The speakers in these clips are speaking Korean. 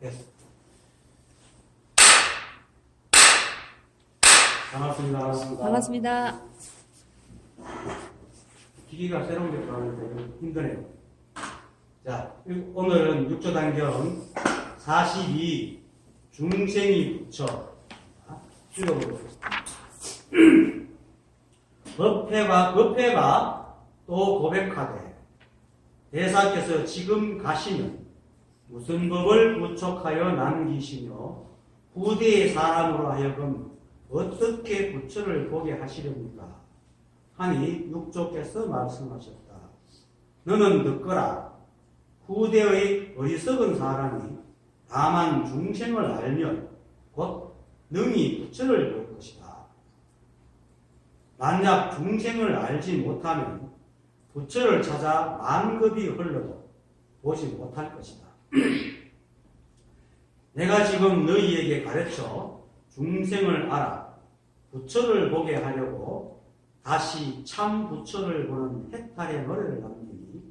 됐어. 반갑습니다. 반갑습니다. 기기가 새로운 게 들어가는데 힘드네요. 자, 오늘은 6조 단경 42 중생이 부처 읽어보겠습니다. 법회가 또 고백하되 대사께서 지금 가시면 무슨 법을 부촉하여 남기시며 후대의 사람으로 하여금 어떻게 부처를 보게 하시렵니까? 하니 육조께서 말씀하셨다. 너는 듣거라. 후대의 어리석은 사람이 다만 중생을 알면 곧 능히 부처를 볼 것이다. 만약 중생을 알지 못하면 부처를 찾아 만급이 흘러도 보지 못할 것이다. 내가 지금 너희에게 가르쳐 중생을 알아 부처를 보게 하려고 다시 참 부처를 보는 해탈의 노래를 남기니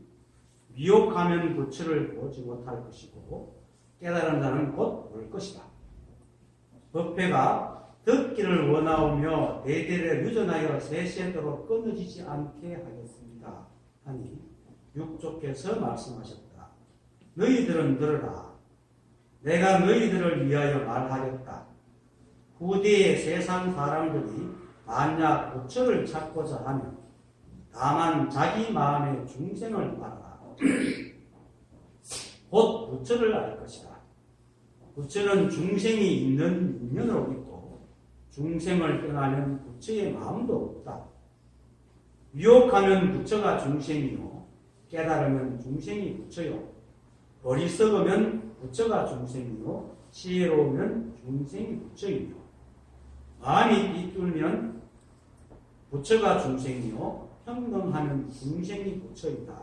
미혹하면 부처를 보지 못할 것이고 깨달은 자는 곧 볼 것이다. 법회가 듣기를 원하오며 대대를 유전하여 세세토록 끊어지지 않게 하겠습니다. 하니 육조께서 말씀하셨다. 너희들은 들으라. 내가 너희들을 위하여 말하겠다. 후대의 세상 사람들이 만약 부처를 찾고자 하면 다만 자기 마음의 중생을 알아라. 곧 부처를 알 것이다. 부처는 중생이 있는 인연으로 있고 중생을 떠나면 부처의 마음도 없다. 유혹하면 부처가 중생이요 깨달으면 중생이 부처요 어리석으면 부처가 중생이요 지혜로우면 중생이 부처이며 마음이 삐뚤면 부처가 중생이요 평등하면 중생이 부처이다.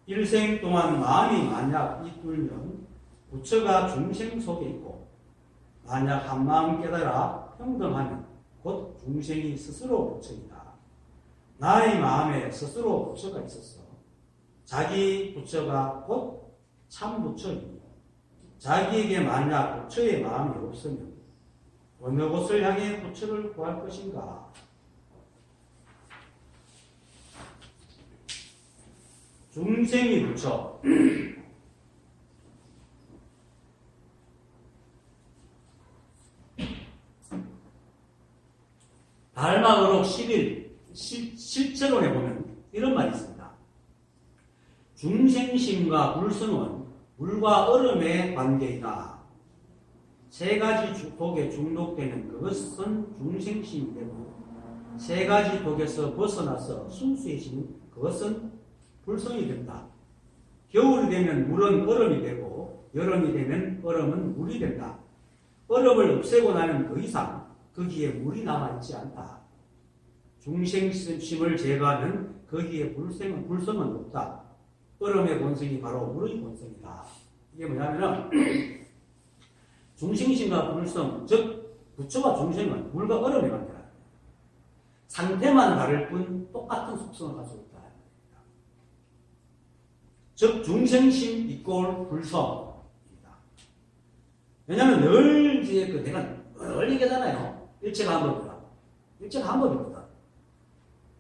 일생 동안 마음이 만약 삐뚤면 부처가 중생 속에 있고 만약 한마음 깨달아 평등하면 곧 중생이 스스로 부처이다. 나의 마음에 스스로 부처가 있었어. 자기 부처가 곧 참 부처이며 자기에게 만약 부처의 마음이 없으면 어느 곳을 향해 부처를 구할 것인가? 중생이 부처. 달마의록 11 실체론에 보면 이런 말이 있습니다. 중생심과 불성은 물과 얼음의 관계이다. 세 가지 독에 중독되는 그것은 중생심이 되고 세 가지 독에서 벗어나서 순수해지는 그것은 불성이 된다. 겨울이 되면 물은 얼음이 되고 여름이 되면 얼음은 물이 된다. 얼음을 없애고 나면 더 이상 거기에 물이 남아있지 않다. 중생심을 제거하면 거기에 불성은 없다. 얼음의 본성이 바로 물의 본성이다. 이게 뭐냐면은 중생심과 불성, 즉 부처와 중생은 물과 얼음의 관계다. 상태만 다를 뿐 똑같은 속성을 가지고 있다. 즉 중생심 이꼴 불성입니다. 왜냐하면 늘 이제 내가 늘 얘기하잖아요. 일체가 한 법이다. 일체가 한 법이거든.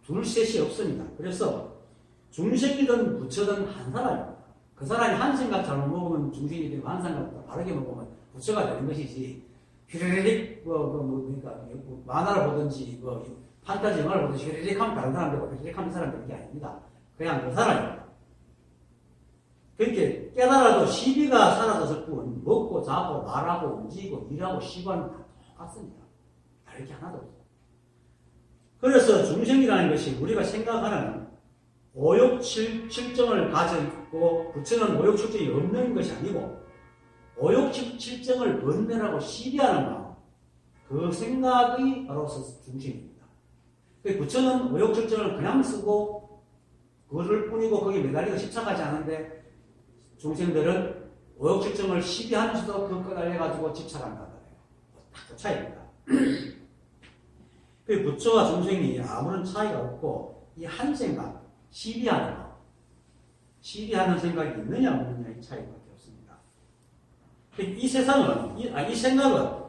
둘 셋이 없습니다. 그래서 중생이든 부처든 한 사람입니다. 그 사람이 한 생각 잘못 먹으면 중생이 되고 한 생각 바르게 먹으면 부처가 되는 것이지 휘리릭 그러니까 만화를 보든지 판타지 영화를 보든지 휘리릭 하면 다른 사람 되고 휘리릭 하면 사람 되는 게 아닙니다. 그냥 그 사람입니다. 그렇게 깨달아도 시비가 사라졌을 뿐 먹고 자고 말하고 움직이고 일하고 시간은 다 똑같습니다. 다를 게 하나도 없어요. 그래서 중생이라는 것이 우리가 생각하는 오욕칠정을 가지고 부처는 오욕칠정이 없는 것이 아니고 오욕칠정을 번뇌라고 시비하는 마음 그 생각이 바로 중생입니다. 부처는 오욕칠정을 그냥 쓰고 그것을 뿐이고 거기에 매달리고 집착하지 않은데 중생들은 오욕칠정을 시비하면서도 그 끄달려가지고 집착한다는 거예요. 딱 그 차이입니다. 부처와 중생이 아무런 차이가 없고 이 한 생각 시비하는 거, 시비하는 생각이 있느냐 없느냐의 차이밖에 없습니다. 이 세상은, 이 생각은,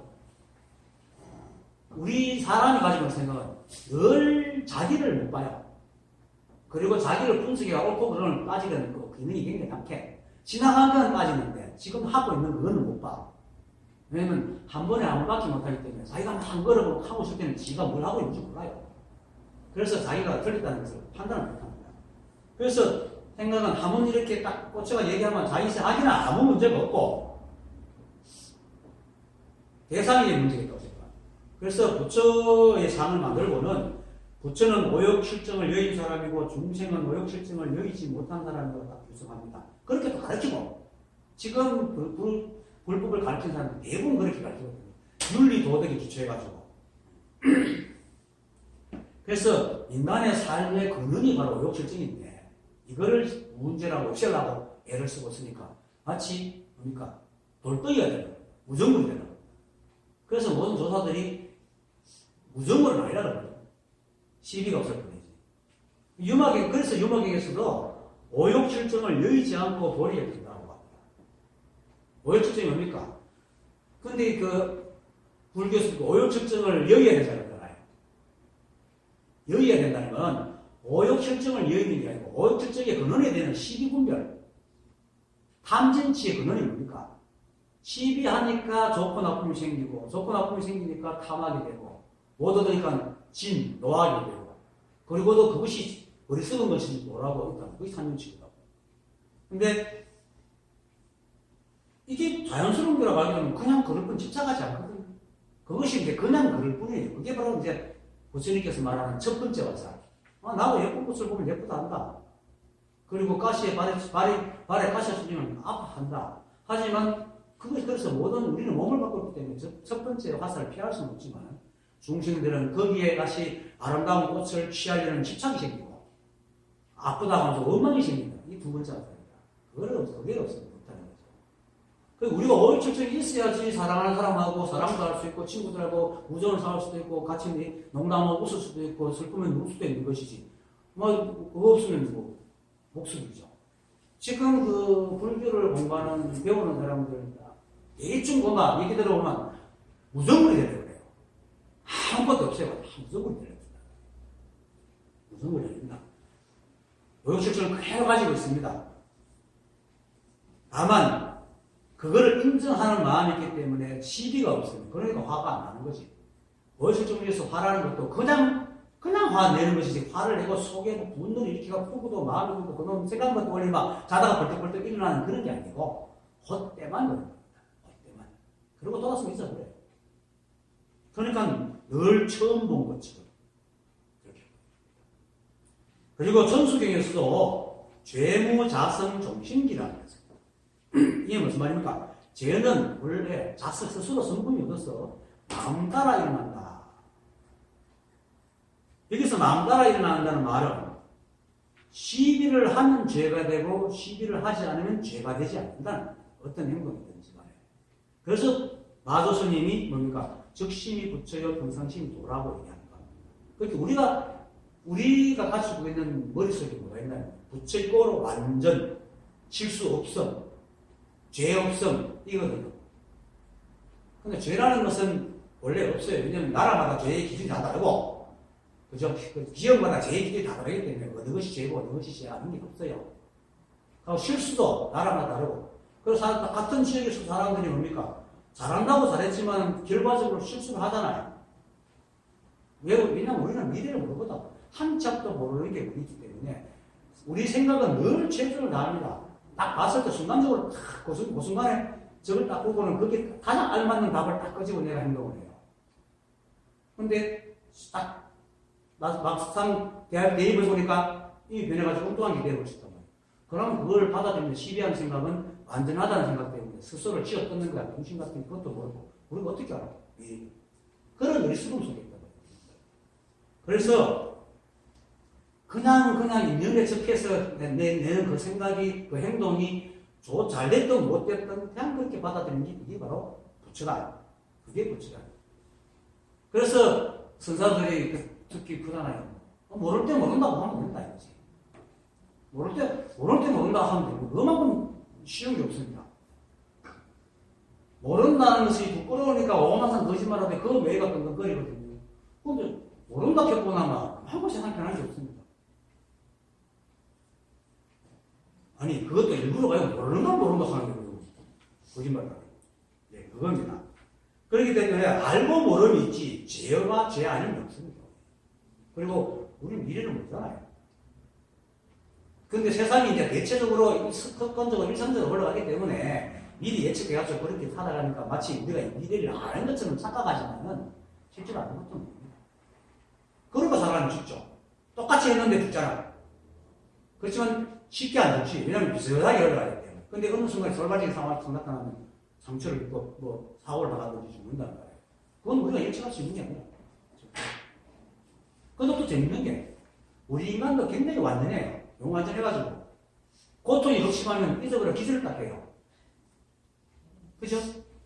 우리 사람이 가지고 있는 생각은 늘 자기를 못 봐요. 그리고 자기를 분석해가 옳고 그름을 따지려는 그 기능이 굉장히 약해. 지나간 건 따지는데 지금 하고 있는 그거는 못 봐. 왜냐면 한 번에 아무 받지 못하기 때문에 자기가 한 걸음으로 하고 있을 때는 지가 뭘 하고 있는지 몰라요. 그래서 자기가 틀렸다는 것을 판단을 못합니다. 그래서 생각은 한번 이렇게 딱 꽂혀가 얘기하면 자기 자기는 아무 문제가 없고 대상의 문제가 있다고 생각합니다. 그래서 부처의 상을 만들고는 부처는 오욕실증을 여인 사람이고 중생은 오욕실증을 여의지 못한 사람이라고 딱 규정합니다. 그렇게 또 가르치고 지금 불법을 가르치는 사람들 대부분 그렇게 가르치거든요. 윤리 도덕에 기초해가지고. 그래서 인간의 삶의 근원이 바로 오욕실증인데 이거를 문제라고 없애려고 애를 쓰고 있으니까 마치 뭡니까 돌덩이가 되는 거예요. 무정물이 되는 거예요. 그래서 모든 조사들이 무정물은 아니라는 거예요. 시비가 없을 뿐이지. 그래서 유머경에서도 오욕실증을 여의지 않고 버려야 된다고 합니다. 오욕실증이 뭡니까? 근데 그 불교에서 오욕실증을 여의야 되잖아요. 여의야 된다는 건 오욕실증을 여의는 게 아니고 오욕실증의 근원에 되는 시비분별. 탐진치의 근원이 뭡니까? 시비하니까 좋고 나쁨이 생기고 좋고 나쁨이 생기니까 탐하게 되고 못 얻으니까 노하게 되고 그리고도 그것이 어리석은 것인지 뭐라고 일단 그것이 탐진치이다. 근데 이게 자연스러운 거라고 하게 되면 그냥 그럴 뿐 집착하지 않거든요. 그것이 이제 그냥 그럴 뿐이에요. 그게 바로 이제 부처님께서 말하는 첫 번째 화살. 나도 예쁜 꽃을 보면 예쁘다 한다. 그리고 가시에 발에 가시가 쏟으면 아파한다. 하지만 그래서 우리는 몸을 갖고 있기 때문에 첫 번째 화살을 피할 수는 없지만 중생들은 거기에 다시 아름다운 꽃을 취하려는 집착이 생기고 아프다고 하면서 원망이 생긴다. 이 두 번째 화살입니다. 그게 없습니다. 못하는 거죠. 우리가 오욕실증이 있어야지 사랑하는 사람하고 사랑도 할 수 있고 친구들하고 우정을 쌓을 수도 있고 같이 농담하고 웃을 수도 있고 슬프면 울 수도 있는 것이지. 그거 없으면 목숨이죠. 지금 그 불교를 공부하는 배우는 사람들 대충 보면 얘기 들어보면 무정물이 되려고 그래요. 아무것도 없어요. 무정물이 되려고 합니다. 무정물이 됩니다. 오욕실증을 그대로 가지고 있습니다. 다만 그거를 인정하는 마음이 있기 때문에 시비가 없어요. 그러니까 화가 안 나는 거지. 오욕실증을 위해서 화라는 것도 그냥 화 내는 것이지 화를 내고 속에 분노를 일으키고 푸고도 마음이 들고 그놈 생각만 떠올리면 자다가 벌떡벌떡 일어나는 그런 게 아니고 헛때만 그런 겁니다. 헛때만. 그리고 돌아서면 있어 그래요. 그러니까 늘 처음 본 것처럼 그렇게. 그리고 천수경에서도 죄무자성 정신기라는 게 있습니다. 이게 무슨 말입니까? 죄는 원래 자성 스스로 성분이 없어서 마음 따라 일어난다. 여기서 마음 따라 일어난다는 말은 시비를 하면 죄가 되고 시비를 하지 않으면 죄가 되지 않는다는 어떤 행동이든지 간에. 그래서 마조 스님이 뭡니까? 적심이 부처여 평상심이 도라고 얘기하는 겁니다. 그러니까 우리가 가지고 있는 머릿속에 뭐가 있나요? 부처의 꼴로 완전 실수 없음, 죄 없음 이거든요. 근데 죄라는 것은 원래 없어요. 왜냐하면 나라마다 죄의 기준이 다 다르고 그죠? 그 지역마다 죄의 기준이 다 다르기 때문에 어느 것이 죄고 어느 것이 죄 아닌 게 없어요. 그리고 실수도 나라마다 다르고 그래서 같은 지역에서 사람들이 뭡니까? 잘한다고 잘했지만 결과적으로 실수를 하잖아요. 왜냐면 우리는 미래를 모르거든. 한참도 모르는 게 우리이기 때문에 우리 생각은 늘 최선을 다합니다. 딱 봤을 때 순간적으로 그 순간에 저걸 딱 보고는 그게 가장 알맞는 답을 딱 가지고 내가 행동을 해요. 근데 딱 막상 대입을 보니까 이 변해가지고 엉뚱한 게 되어버렸단 말이에요. 그럼 그걸 받아들이는 시비한 생각은 완전하다는 생각 때문에 스스로를 쥐어 뜯는 거야. 중심 같은 것도 모르고. 우리가 어떻게 알아? 그런 의스름 속에 있단 말이에요. 그래서 그냥 인연에 적해서 내는 그 생각이, 그 행동이 잘 됐든 못 됐든 그냥 그렇게 받아들이는 게 그게 바로 부처다. 그게 부처다. 그래서 선사들이 특히 그러잖아요. 모를 때 모른다고 하면 된다 이거지. 모를 때 모른다고 하면 되고 그만큼 쉬운 게 없습니다. 모른다는 것이 부끄러우니까 오만한 거짓말하는데 그 매가 끙끙거리거든요. 근데 모른다 켜보나마 하고 세상 편한 게 없습니다. 아니 그것도 일부러 가지고 모른다 하는 게 거짓말이에요. 예, 그겁니다. 그렇기 때문에 알고 모름이 있지 죄와 죄 아니면 없습니다. 그리고 우리는 미래를 모르잖아요. 근데 세상이 이제 대체적으로 습관적으로 일상적으로 흘러가기 때문에 미리 예측해가지고 그렇게 살아가니까 마치 우리가 미래를 아는 것처럼 착각하지만은 실제로 아는 것도 없습니다. 그러고 사람은 죽죠. 똑같이 했는데 죽잖아. 그렇지만 쉽게 안 죽지. 왜냐면 비슷하게 흘러가기 때문에. 근데 어느 순간 설발적인 상황이 나타나면 상처를 입고 뭐 사고를 당하든지 죽는다는 거예요. 그건 우리가 예측할 수 있는 게 아니라. 근데 또 재밌는 게 우리 인간도 굉장히 완전해요. 용완전해가지고 고통이 극심하면 잊어버려 기술을 딱 해요. 그죠?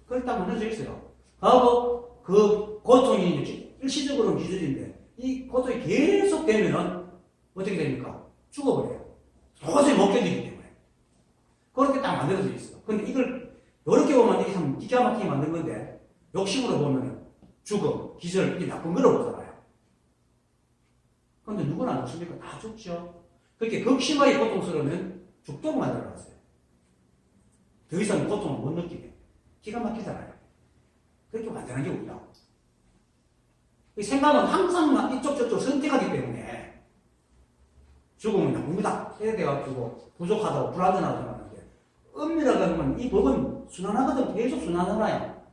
그걸 딱 만들어져 있어요. 하고 그 고통이 일시적으로는 기술인데 이 고통이 계속 되면은 어떻게 됩니까? 죽어버려요. 도저히 못 견디기 때문에. 그렇게 딱 만들어져 있어요. 근데 이걸 이렇게 보면 이게 참 기가 막히게 만든 건데 욕심으로 보면은 죽음, 기절 이게 나쁜 거로 보잖아요. 근데 누구나 안 죽습니까? 다 죽죠. 그렇게 극심하게 고통스러우면 죽도록 만들어놨어요. 더 이상 고통을 못 느끼게. 기가 막히잖아요. 그렇게 완전한 게 우리다. 생각은 항상 이쪽 저쪽 선택하기 때문에 죽음은 나쁩니다. 이래 돼가지고 부족하다고 불안전하다고 생각하는데 엄밀하게 하면 이 법은 순환하거든. 계속 순환하나요.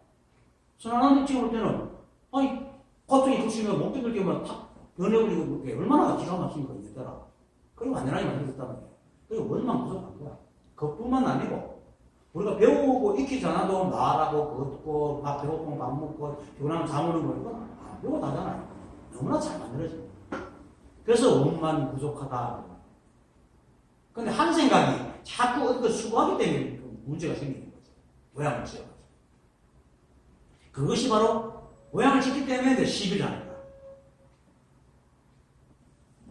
순환하는데 지금 볼 때는 아니 고통이 극심하면 못 견딜 때면 탁 변해버리고 얼마나 기가 막힌 거 있더라. 그리고 완전하게 만들어졌다는 거예요. 그게 얼마나 부족한 거야. 그뿐만 아니고 우리가 배우고 익히지 않아도 말하고 그거 듣고 밥 배고프면 밥 먹고 피곤하면 잠 오는 거 이건 별거 다잖아요. 너무나 잘 만들어집니다. 그래서 원만 부족하다. 근데 한 생각이 자꾸 어떤 수고하기 때문에 문제가 생기는 거죠. 모양을 지어가지고. 그것이 바로 모양을 짓기 때문에 시비를 하는 거야.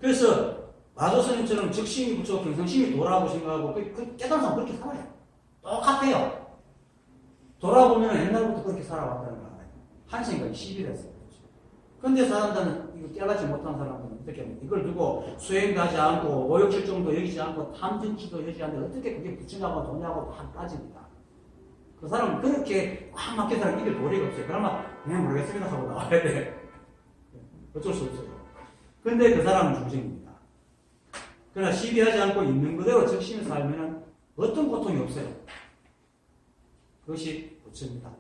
그래서 마조스님처럼 즉심이 붙여 경성심이 도라고 생각하고 그 깨달은 사람 그렇게 살아요. 똑같아요. 돌아보면 옛날부터 그렇게 살아왔다는 거 알아요. 한 생각이 시비를 했어요. 근데 사람들은 이거 깨닫지 못한 사람들은 어떻게 하면 이걸 두고 수행도 하지 않고 오욕실정도 여기지 않고 탐진치도 여기지 않는데 어떻게 그게 부처냐고 도냐고 다 따집니다. 그 사람은 그렇게 꽉 막힌 사람 이길 도리가 없어요. 그러면 그냥 모르겠습니다 하고 나와야 돼. 어쩔 수 없어요. 근데 그 사람은 중생입니다. 그러나 시비하지 않고 있는 그대로 적심에 살면 어떤 고통이 없어요. 그것이 부처입니다.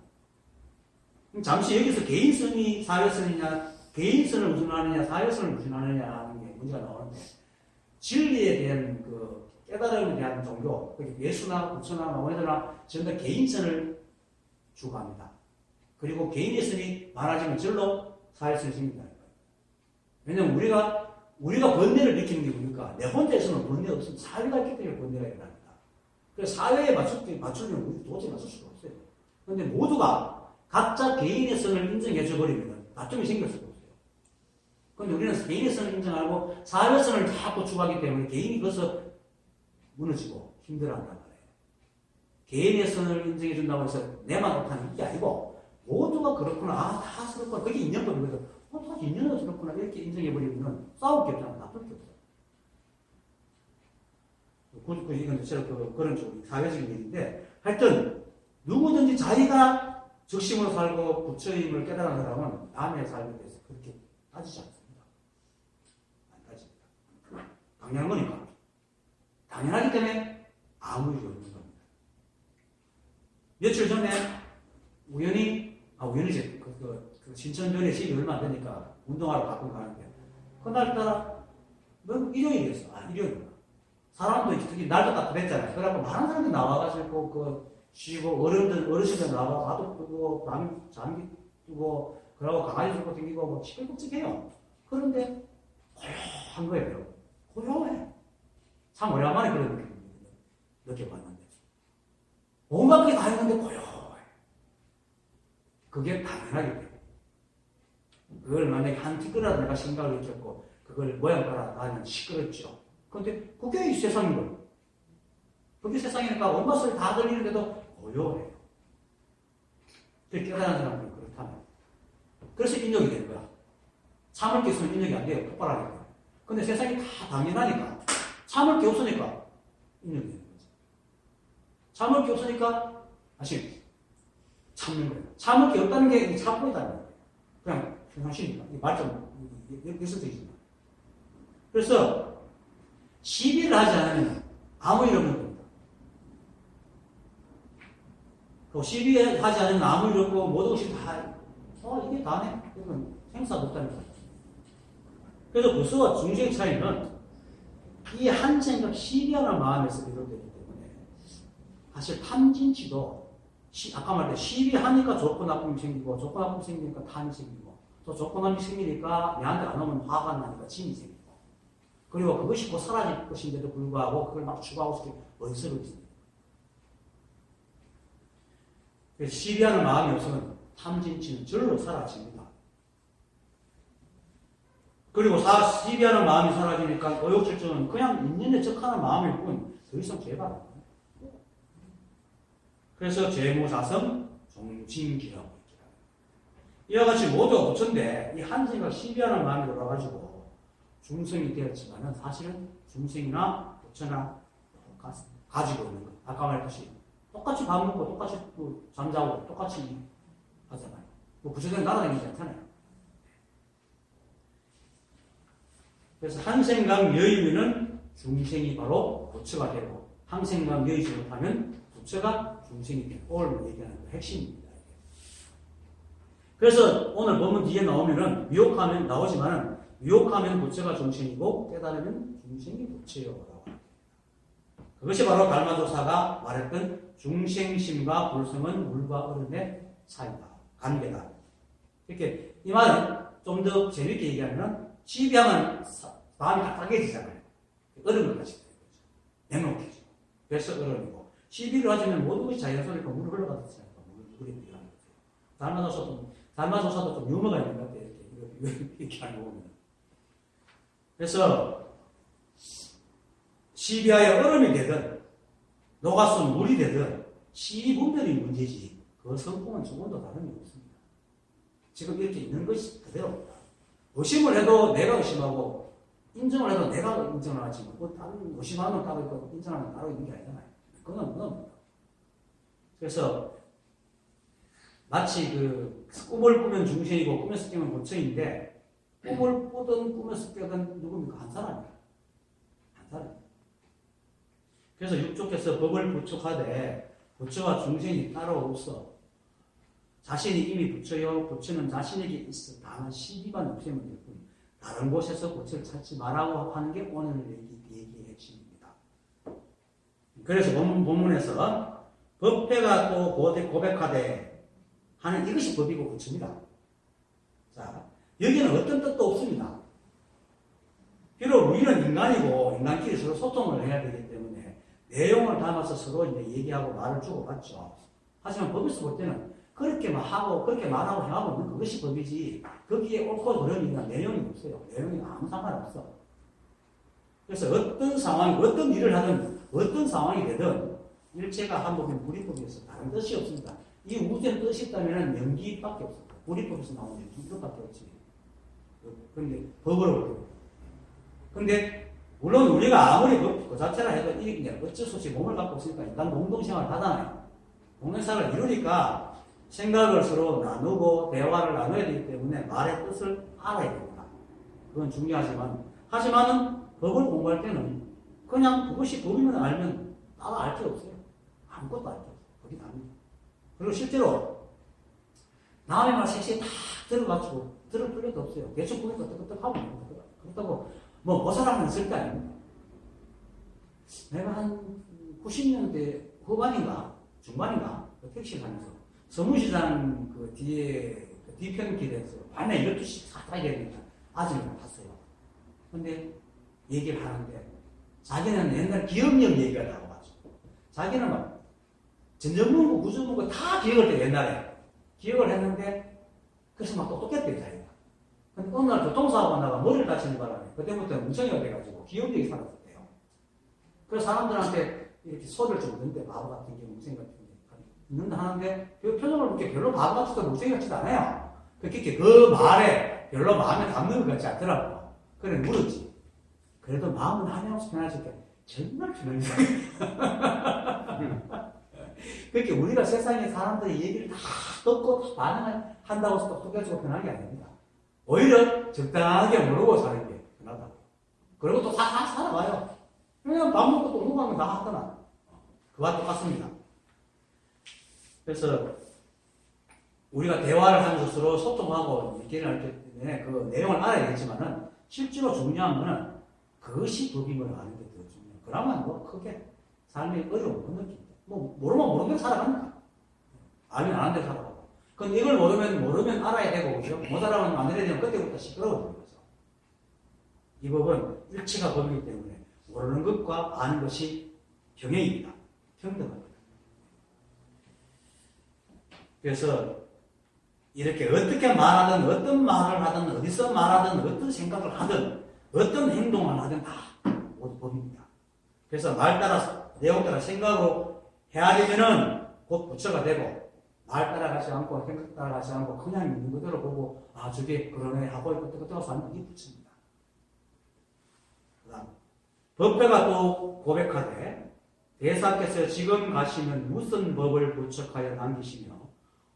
잠시 여기서 개인선이 사회선이냐, 개인선을 무슨하느냐, 사회선을 무슨하느냐 하는 게 문제가 나오는데, 진리에 대한 그 깨달음에 대한 종교, 예수나 부처나 원해도나 전부 다 개인선을 추구합니다. 그리고 개인의 선이 많아지면 절로 사회선이 생긴다는 거예요. 왜냐면 우리가 번뇌를 느끼는 게 뭡니까? 내 혼자서는 번뇌 없으면 사회가 있기 때문에 번뇌가 일어납니다. 그래서 사회에 맞추려면 우리 도저히 맞출 수가 없어요. 그런데 모두가 각자 개인의 선을 인정해줘버리면 다툼이 생길 수가 없어요. 그런데 우리는 개인의 선을 인정하고 사회선을 자꾸 추구하기 때문에 개인이 거기서 무너지고 힘들어한단 말이에요. 개인의 선을 인정해준다고 해서 내만 못하는 게 아니고 모두가 그렇구나, 다 그렇구나, 그게 인연법이거든. 다 인연으로 그렇구나 이렇게 인정해버리면 싸울 게 없잖아. 나쁠 게 없어요. 이건 제가 그런 쪽 사회적인 일인데 하여튼 누구든지 자기가 적심으로 살고 부처임을 깨달은 사람은 남의 삶에 대해서 그렇게 따지지 않습니다. 안 따집니다. 당연한 거니까. 당연하기 때문에 아무 일이 없는 겁니다. 며칠 전에 우연히 그 신천변에 집이 얼마 안 되니까 운동하러 가끔 가는데 그날따라 일요일이었어. 일요일이구나. 사람도 특히 날도 따뜻했잖아요. 그래갖고 많은 사람들이 나와가지고 쉬고 어르신들 나와 바둑 두고 잠기 두고 그러고 강아지 들고 다니고 뭐 시끌벅적해요. 그런데 고요한 거예요. 고요해. 참 오랜만에 그런 느껴봤는데 온갖 게 다 있는데 고요해. 그게 당연하기 때문에 그걸 만약에 한 티끌이라도 내가 생각을 느꼈고 그걸 모양 따라 나면 시끄럽죠. 그런데 그게 이 세상인 거예요. 그게 세상이니까 온갖 소리 다 들리는데도 고요해요. 그 깨달은 사람들은 그렇다면. 그래서 인력이 되는 거야. 참을 게 없으면 인력이 안 돼요. 폭발하니까. 근데 세상이 다 당연하니까. 참을 게 없으니까 인력이 되는 거죠. 참을 게 없으니까 아시겠죠? 참는 거예요. 참을 게 없다는 게 참고 있다는 거예요. 그냥 평상시니까. 말좀 일설적이지만. 그래서 시비를 하지 않으면 아무 일 없는 겁니다. 시비하지 않으면 아무 일 없고 모든 것이 다 이게 다네. 이건 행사가 없다는 거예요. 그래서 부수와 중생 차이는 이 한 생각 시비하는 마음에서 비롯되기 때문에 사실 탐진치도 아까 말했듯 시비하니까 좋고 나쁨이 생기고 좋고 나쁨이 생기니까 탐이 생기고 또 좋고 나쁨이 생기니까 내한테 안 오면 화가 나니까 진이 생기고 그리고 그것이 곧 사라질 것인데도 불구하고 그걸 막 추구하고 원수를 있습니다. 그래서 시비하는 마음이 없으면 탐진치는 절로 사라집니다. 그리고 시비하는 마음이 사라지니까 오욕질증은 그냥 인연에 적하는 마음일 뿐 더 이상 개발 안 합니다. 그래서 죄무사성 종징기라고 있죠. 이와 같이 모두 부처인데 이 한 생각 시비하는 마음이 돌아가지고 중생이 되었지만은 사실은 중생이나 부처나 가지고 있는 것. 아까 말했듯이 똑같이 밥 먹고 똑같이 잠자고 똑같이 하잖아요. 부처는 날아다니지 않잖아요. 그래서 한생각 여의면은 중생이 바로 부처가 되고 한생각 여의지 못하면 부처가 중생이 되는 걸 얘기하는 그 핵심입니다. 그래서 오늘 본문 뒤에 나오면은 유혹하면 나오지만은 유혹하면 부처가 중생이고 깨달으면 중생이 부처요라고 합니다. 그것이 바로 달마조사가 말했던 중생심과 불성은 물과 얼음의 사이다. 관계다. 이렇게 이 말은 좀 더 재밌게 얘기하면 시비하면 마음이 딱딱해지잖아요. 얼음을 같이 되는 거죠. 냉혹해지고. 그래서 얼음이고. 시비를 하시면 모든 것이 자연스러우니까 물을 흘러가듯이 하니까 물이 필요한 거죠. 달마조사도 좀 유머가 있는 것 같아요. 이렇게 하는 거 보면. 그래서 시비하여 얼음이 되든 녹아서 물이 되든 시비 분별이 문제지 그 성품은 조금도 다름이 없습니다. 지금 이렇게 있는 것이 그대로입니다. 의심을 해도 내가 의심하고 인정을 해도 내가 인정을 하지만 뭐 다른 의심하는 따로 있고 인정하는 따로 있는 게 아니잖아요. 그건 그래서 마치 그 꿈을 꾸면 중생이고 꿈에서 깨면 부처인데 꿈을 꾸든 꿈에서 깨든 누굽니까? 한 사람이에요. 한 사람. 그래서 육족에서 법을 부축하되 부처와 중생이 따로 없어. 자신이 이미 부처요. 부처는 자신에게 있어. 다만 시비만 없애면 될 뿐. 다른 곳에서 부처를 찾지 말라고 하는 게 오늘 얘기의 핵심입니다. 그래서 본문에서 법회가 또 고백하되 하는 이것이 법이고 부처입니다. 자, 여기는 어떤 뜻도 없습니다. 비록 우리는 인간이고 인간끼리 서로 소통을 해야 되기 때문에 내용을 담아서 서로 이제 얘기하고 말을 주고받죠. 하지만 법에서 볼 때는 그렇게 하고 그렇게 말하고 행하고 있는 그것이 법이지 거기에 옳고 그름이나 내용이 없어요. 내용이 아무 상관없어. 그래서 어떤 상황이 어떤 일을 하든 어떤 상황이 되든 일체가 한법인 불이법에서 다른 뜻이 없습니다. 이 우주에 뜻이 있다면 명기밖에 없습니다. 불이법에서 나오는 명기 이것밖에 없지. 그런데 법으로 볼 때. 근데 물론 우리가 아무리 그 자체라 해도 이게 어쩔 수 없이 몸을 갖고 있으니까 인간 공동생활을 하잖아요. 공동생활을 이루니까 생각을 서로 나누고 대화를 나눠야 되기 때문에 말의 뜻을 알아야 됩니다. 그건 중요하지만은 법을 공부할 때는 그냥 그것이 법이면 알면 따로 알 게 없어요. 아무것도 알 게 없어요. 법이 다릅니다. 그리고 실제로 남의 말 셋이 다 들어가지고 들을 필요도 없어요. 대충 보니까 끄떡끄떡하고 그렇다고 뭐 사람은 있을 게 아닙니다. 내가 한 90년대 후반인가 중반인가 택시 타면서 서문시장 그 뒤에 뒤편 길에서 밤에 12시 가까이 되니까 아줌마를 봤어요. 근데 얘기를 하는데 자기는 옛날 기억력 얘기가 나와가지고 자기는 막 전전문고 구전문고 다 기억을 해 옛날에 기억을 했는데 그래서 막 똑똑했대요 자기가. 근데 어느 날 교통사고가 나가 머리를 다치는 바람에 그때부터 뭉청이가 돼가지고 기억력이 사라졌대요. 그래서 사람들한테 이렇게 소리를 좀 듣는데 바보 같은 게 뭉청 같은 게 있는다 하는데 그 표정을 그렇게 별로 마음 같지도 못생긴 같지도 않아요. 그렇게 그 말에 별로 마음에 담는 것 같지 않더라고. 그래 물었지. 그래도 마음은 한없이 편하실 때 정말 편합니다. 그렇게 우리가 세상에 사람들의 얘기를 다 듣고 반응을 한다고 해서 똑똑해지고 편한 게 아닙니다. 오히려 적당하게 모르고 사는 게 편하다. 그리고 또 다 살아가요. 그냥 밥 먹고 또 누구하면 다 하더나. 그와 똑같습니다. 그래서 우리가 대화를 하면서 서로 소통하고 얘기를 할 때 그 내용을 알아야겠지만은 실제로 중요한 거는 그것이 법인 걸 아는 게 더 중요해요. 그러면 뭐 크게 삶의 어려움을 못 느낍니다. 뭐 모르면 모르는 대로 살아갑니다. 알면 아는 대로 살아가고. 근데 이걸 모르면 알아야 되고 그죠? 못 알아보면 안 되면 그때부터 시끄러워지는 거죠. 이 법은 일체가 법이기 때문에 모르는 것과 아는 것이 병행입니다. 평등합니다. 그래서 이렇게 어떻게 말하든 어떤 말을 하든 어디서 말하든 어떤 생각을 하든 어떤 행동을 하든 다 모두 법입니다. 그래서 말 따라서 내용 따라 생각으로 헤아리면은 곧 부처가 되고 말 따라가지 않고 생각 따라가지 않고 그냥 있는 그대로 보고 아 저게 그러네 하고 끄떡끄떡 하는 게 부처입니다. 그다음 법회가 또 고백하되 대사께서 지금 가시면 무슨 법을 부척하여 남기시며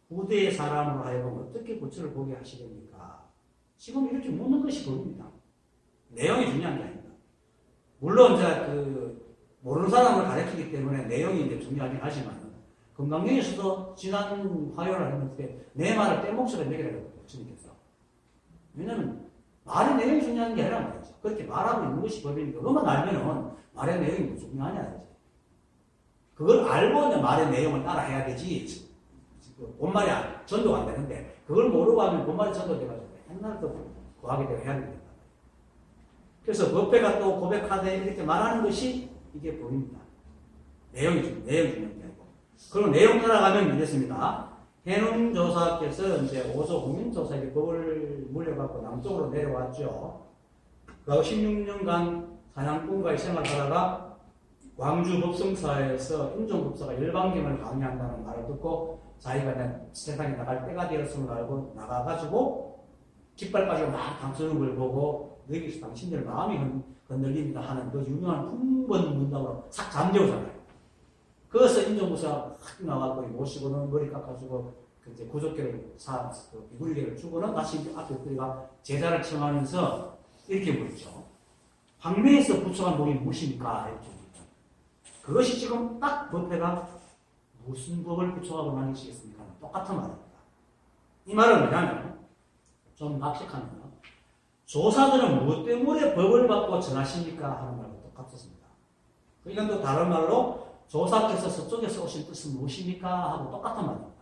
후대의 사람으로 하여금 어떻게 부처를 보게 하시렵니까? 지금 이렇게 묻는 것이 법입니다. 내용이 중요한 게 아닙니다. 물론 이제 모르는 사람을 가르치기 때문에 내용이 이제 중요하긴 하지만 금강경에서도 지난 화요일을 했는데 내 말을 떼목소리 매기라고 주님께서. 왜냐면 말의 내용이 중요한 게 아니라 말이죠. 그렇게 말하고 있는 것이 법이니까 그것만 알면은 말의 내용이 중요하냐 이제. 그걸 알고 이제 말의 내용을 따라 해야 되지. 본말이 전도가 안 되는데 그걸 모르고 하면 본말이 전도돼가지고 옛날 또 고하게 되고 해야 됩니다. 그래서 법회가 또 고백하되 이렇게 말하는 것이 이게 법입니다. 내용이 중요한 게 아니고. 그리고 내용 따라가면 이랬습니다. 해운조사께서 이제 오조 국민조사에게 법을 물려받고 남쪽으로 내려왔죠. 그 16년간 사냥꾼과의 생활하다가 광주 법성사에서 인종법사가 열방경을 강의한다는 말을 듣고 자기가 세상에 나갈 때가 되었음을 알고 나가가지고 깃발 가지고 막 당수는 걸 보고 여기서 당신들 마음이 흔들린다 하는 그 유명한 품번 문답으로 싹 잠재우잖아요. 그래서 인종법사가 확 나가고 모시고는 머리 깎아주고 이제 구족계를 이굴계를 주고는 다시 앞에 우리가 제자를 청하면서 이렇게 물었죠. 황매에서 부처가 목이 무엇입니까? 이렇게 물었죠. 그것이 지금 딱 법회가 무슨 법을 부처가 남기시겠습니까? 똑같은 말입니다. 이 말은 뭐냐면 좀 각색하면 조사들은 무엇 때문에 법을 받고 전하십니까? 하는 말과 똑같습니다. 그러니까 또 다른 말로 조사께서 서쪽에서 오신 뜻은 무엇입니까? 하고 똑같은 말입니다.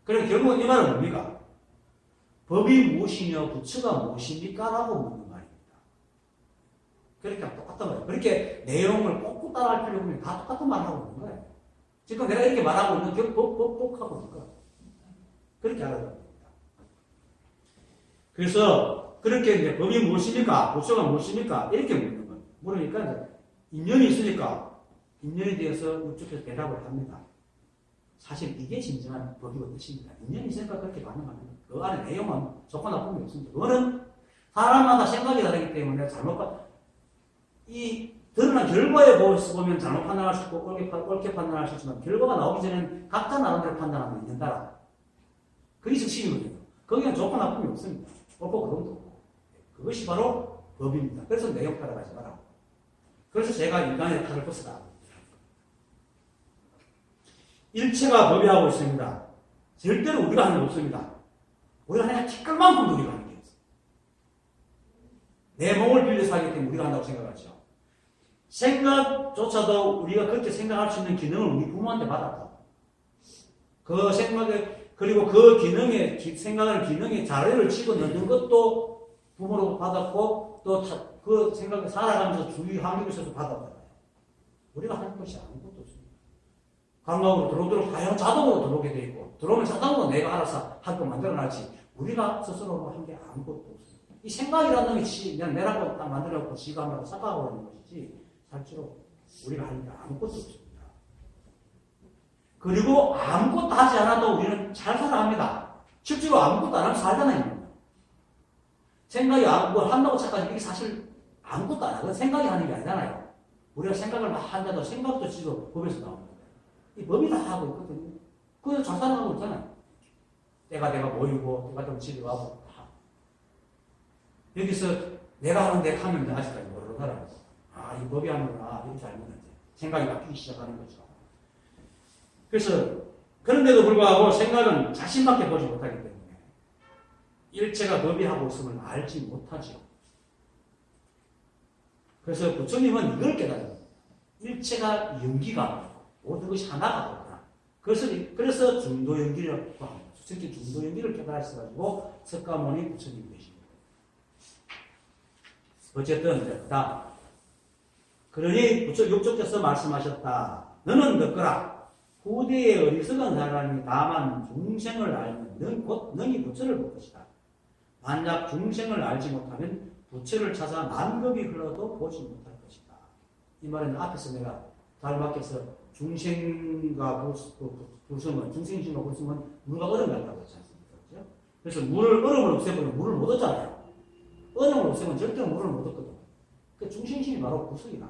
그럼 결국은 이 말은 뭡니까? 법이 무엇이며 부처가 무엇입니까? 라고 묻는 말입니다. 그러니까 똑같은 말이에요. 그렇게 내용을 꼭꼭 따라할 필요 없는 다 똑같은 말을 하고 있는 거예요. 지금 내가 이렇게 말하고 있는 게 법 하고 있는 거예요. 그렇게 알아야 됩니다. 그래서 그렇게 이제 법이 무엇입니까? 부처가 무엇입니까? 이렇게 묻는 거예요. 물으니까 이제 인연이 있으니까 인연에 대해서 우측에서 대답을 합니다. 사실 이게 진정한 법이고 뜻입니다. 인연이 있으니까 그렇게 반응하는 거예요. 그 안에 내용은 좋고 나쁨이 없습니다. 그거는 사람마다 생각이 다르기 때문에 이 드러난 결과에 보면 잘못 판단할 수 있고 옳게 판단할 수 있지만 결과가 나오기 전에는 각자 나름대로 판단하면 있는 따라 그게 즉심이거든요. 거기는 좋고 나쁨이 없습니다. 옳고 그름도 없고 그것이 바로 법입니다. 그래서 내용 따라가지 마라. 그래서 제가 인간의 탈을 벗어다. 일체가 법이하고 있습니다. 절대로 우리가 하는 게 없습니다. 우리가 그냥 티끌만큼 우리가 하는 게 없어요. 내 몸을 빌려서 하기 때문에 우리가 한다고 생각하죠. 생각조차도 우리가 그렇게 생각할 수 있는 기능을 우리 부모한테 받았다. 그 생각에, 그리고 그 기능에, 생각하는 기능에 자료를 집어넣는 것도 부모로 받았고, 또 그 생각에 살아가면서 주위 환경에서도 받았다. 우리가 하는 것이 아무것도 없습니다. 감각으로 들어오도록 과연 자동으로 들어오게 돼 있고, 들어오면 자동으로 내가 알아서 할 거 만들어놨지, 우리가 스스로 한 게 아무것도 없습니다. 이 생각이라는 것이 그냥 내라고 딱 만들어놓고 지가 한다고 착각하고 있는 것이지, 실제로 우리가 하는 게 아무것도 없습니다. 그리고 아무것도 하지 않아도 우리는 잘 살아갑니다. 실제로 아무것도 안 하면 살잖아요. 생각이 뭘 한다고 착각하지 이게 사실 아무것도 안 하고 생각이 하는 게 아니잖아요. 우리가 생각을 막 한다도 생각도 지도 법에서 나오는 거예요. 이 법이 다 하고 있거든요. 그래서 잘 살아가고 있잖아요. 때가 모이고 때가 좀 집에 가고 다. 여기서 내가 하는 내가 하면 아직까지 모르는 사람이고 이 법이 하는구나 이렇게 알면 이제 생각이 바뀌기 시작하는 거죠. 그래서 그런데도 불구하고 생각은 자신밖에 보지 못하기 때문에 일체가 법이 하고 있음을 알지 못하죠. 그래서 부처님은 이걸 깨달은 일체가 연기가 모든 것이 하나가 없구나. 그래서 중도연기라고 합니다. 특히 중도연기를 깨달으셔가지고 석가모니 부처님이 되신 거예요. 어쨌든 그다음 그러니 육조께서 말씀하셨다. 너는 듣거라. 후대의 어리석은 사람이 다만 중생을 알면 곧 너희 부처를 볼 것이다. 만약 중생을 알지 못하면 부처를 찾아 만급이 흘러도 보지 못할 것이다. 이 말은 앞에서 내가 달마께서 중생과 불성은 중생심과 불성은 물과 얼음이 같다고 했지 않습니까? 그렇죠? 그래서 얼음을 없애버리면 물을 못 얻잖아요. 얼음을 없애면 절대로 물을 못 얻거든. 그 중생심이 바로 불성이다.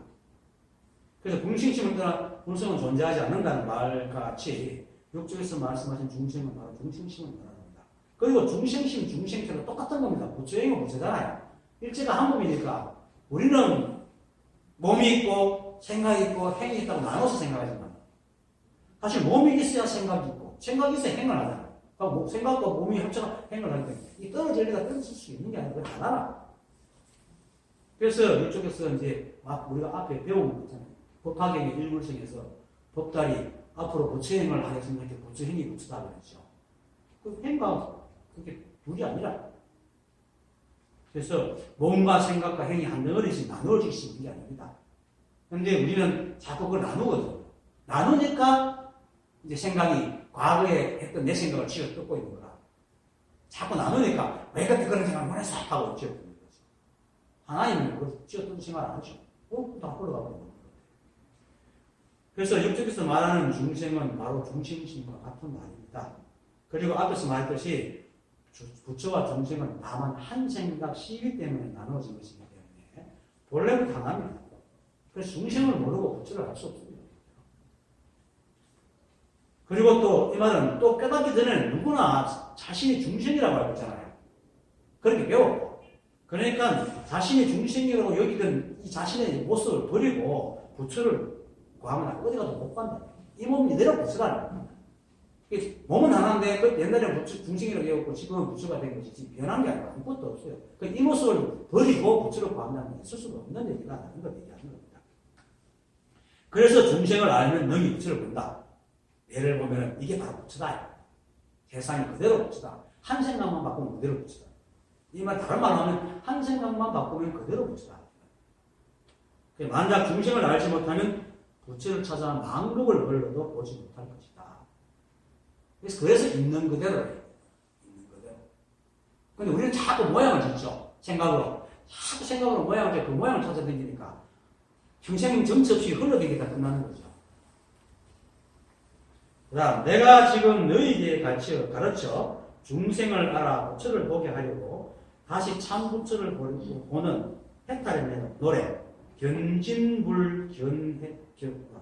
그래서 중생심을 떠나 불성은 존재하지 않는다는 말과 같이 육조에서 말씀하신 중생은 바로 중생심을 말합니다. 그리고 중생심, 중생체는 똑같은 겁니다. 부처행은 부처잖아요. 일체가 한 몸이니까 우리는 몸이 있고 생각이 있고 행이 있다고 나눠서 생각하지만 사실 몸이 있어야 생각이 있고 생각이 있어야 행을 하잖아요. 그러니까 생각과 몸이 합쳐서 행을 하기 때문에 이 떨어질 리가 떨어질 수 있는 게 아니고 하나라. 그래서 이쪽에서 이제 우리가 앞에 배운 거 있잖아요. 법화경의 일불성에서 법달이 앞으로 부처행을 하겠습니다. 이렇게 부처행이 부처다 그랬죠. 그 행과 그게 둘이 아니라. 그래서 몸과 생각과 행이 한 덩어리씩 나누어질 수 있는 게 아닙니다. 그런데 우리는 자꾸 그걸 나누거든요. 나누니까 이제 생각이 과거에 했던 내 생각을 쥐어 뜯고 있는 거라. 자꾸 나누니까 왜 그때 그런 생각을 못 했어? 하고 쥐어 뜯는 거죠. 하나님은 그걸 쥐어 뜯는 생각을 안 하죠. 다 흘러가고 있는 거예요. 그래서 육적에서 말하는 중생은 바로 중생심과 같은 말입니다. 그리고 앞에서 말했듯이 부처와 중생은 다만 한 생각 시비 때문에 나누어진 것이기 때문에 본래는 하나입니다. 그래서 중생을 모르고 부처를 알 수 없습니다. 그리고 또 이 말은 또 깨닫기 전에 누구나 자신이 중생이라고 알고 있잖아요. 그렇게 배웠고 그러니까 자신이 중생이라고 여기던 이 자신의 모습을 버리고 부처를 구하면 어디 가도 못 간다. 이 몸이 내려 부처라는 거야. 몸은 하나인데 그 옛날에 중생이라고 배웠고 지금은 부처가 된 것이 지금 변한 게 아니라 아무것도 없어요. 이 모습을 버리고 부처를 구한다는 게 있을 수가 없는 얘기가 아닌 걸 얘기하는 겁니다. 그래서 중생을 알면 능히 부처를 본다. 예를 보면 이게 바로 부처다. 세상이 그대로 부처다. 한 생각만 바꾸면 그대로 부처다. 이 말 다른 말로 하면 한 생각만 바꾸면 그대로 부처다. 만약 중생을 알지 못하면 부처를 찾아 만급을 흘러도 보지 못할 것이다. 그래서 있는 그대로예요. 있는 그대로. 근데 우리는 자꾸 모양을 짓죠. 생각으로. 자꾸 생각으로 모양을 짓고 그 모양을 찾아다니니까 평생 정치 없이 흘러다니다 끝나는 거죠. 그 다음, 내가 지금 너희에게 가르쳐 중생을 알아 부처를 보게 하려고 다시 참 부처를 보는 해탈의 노래, 견진불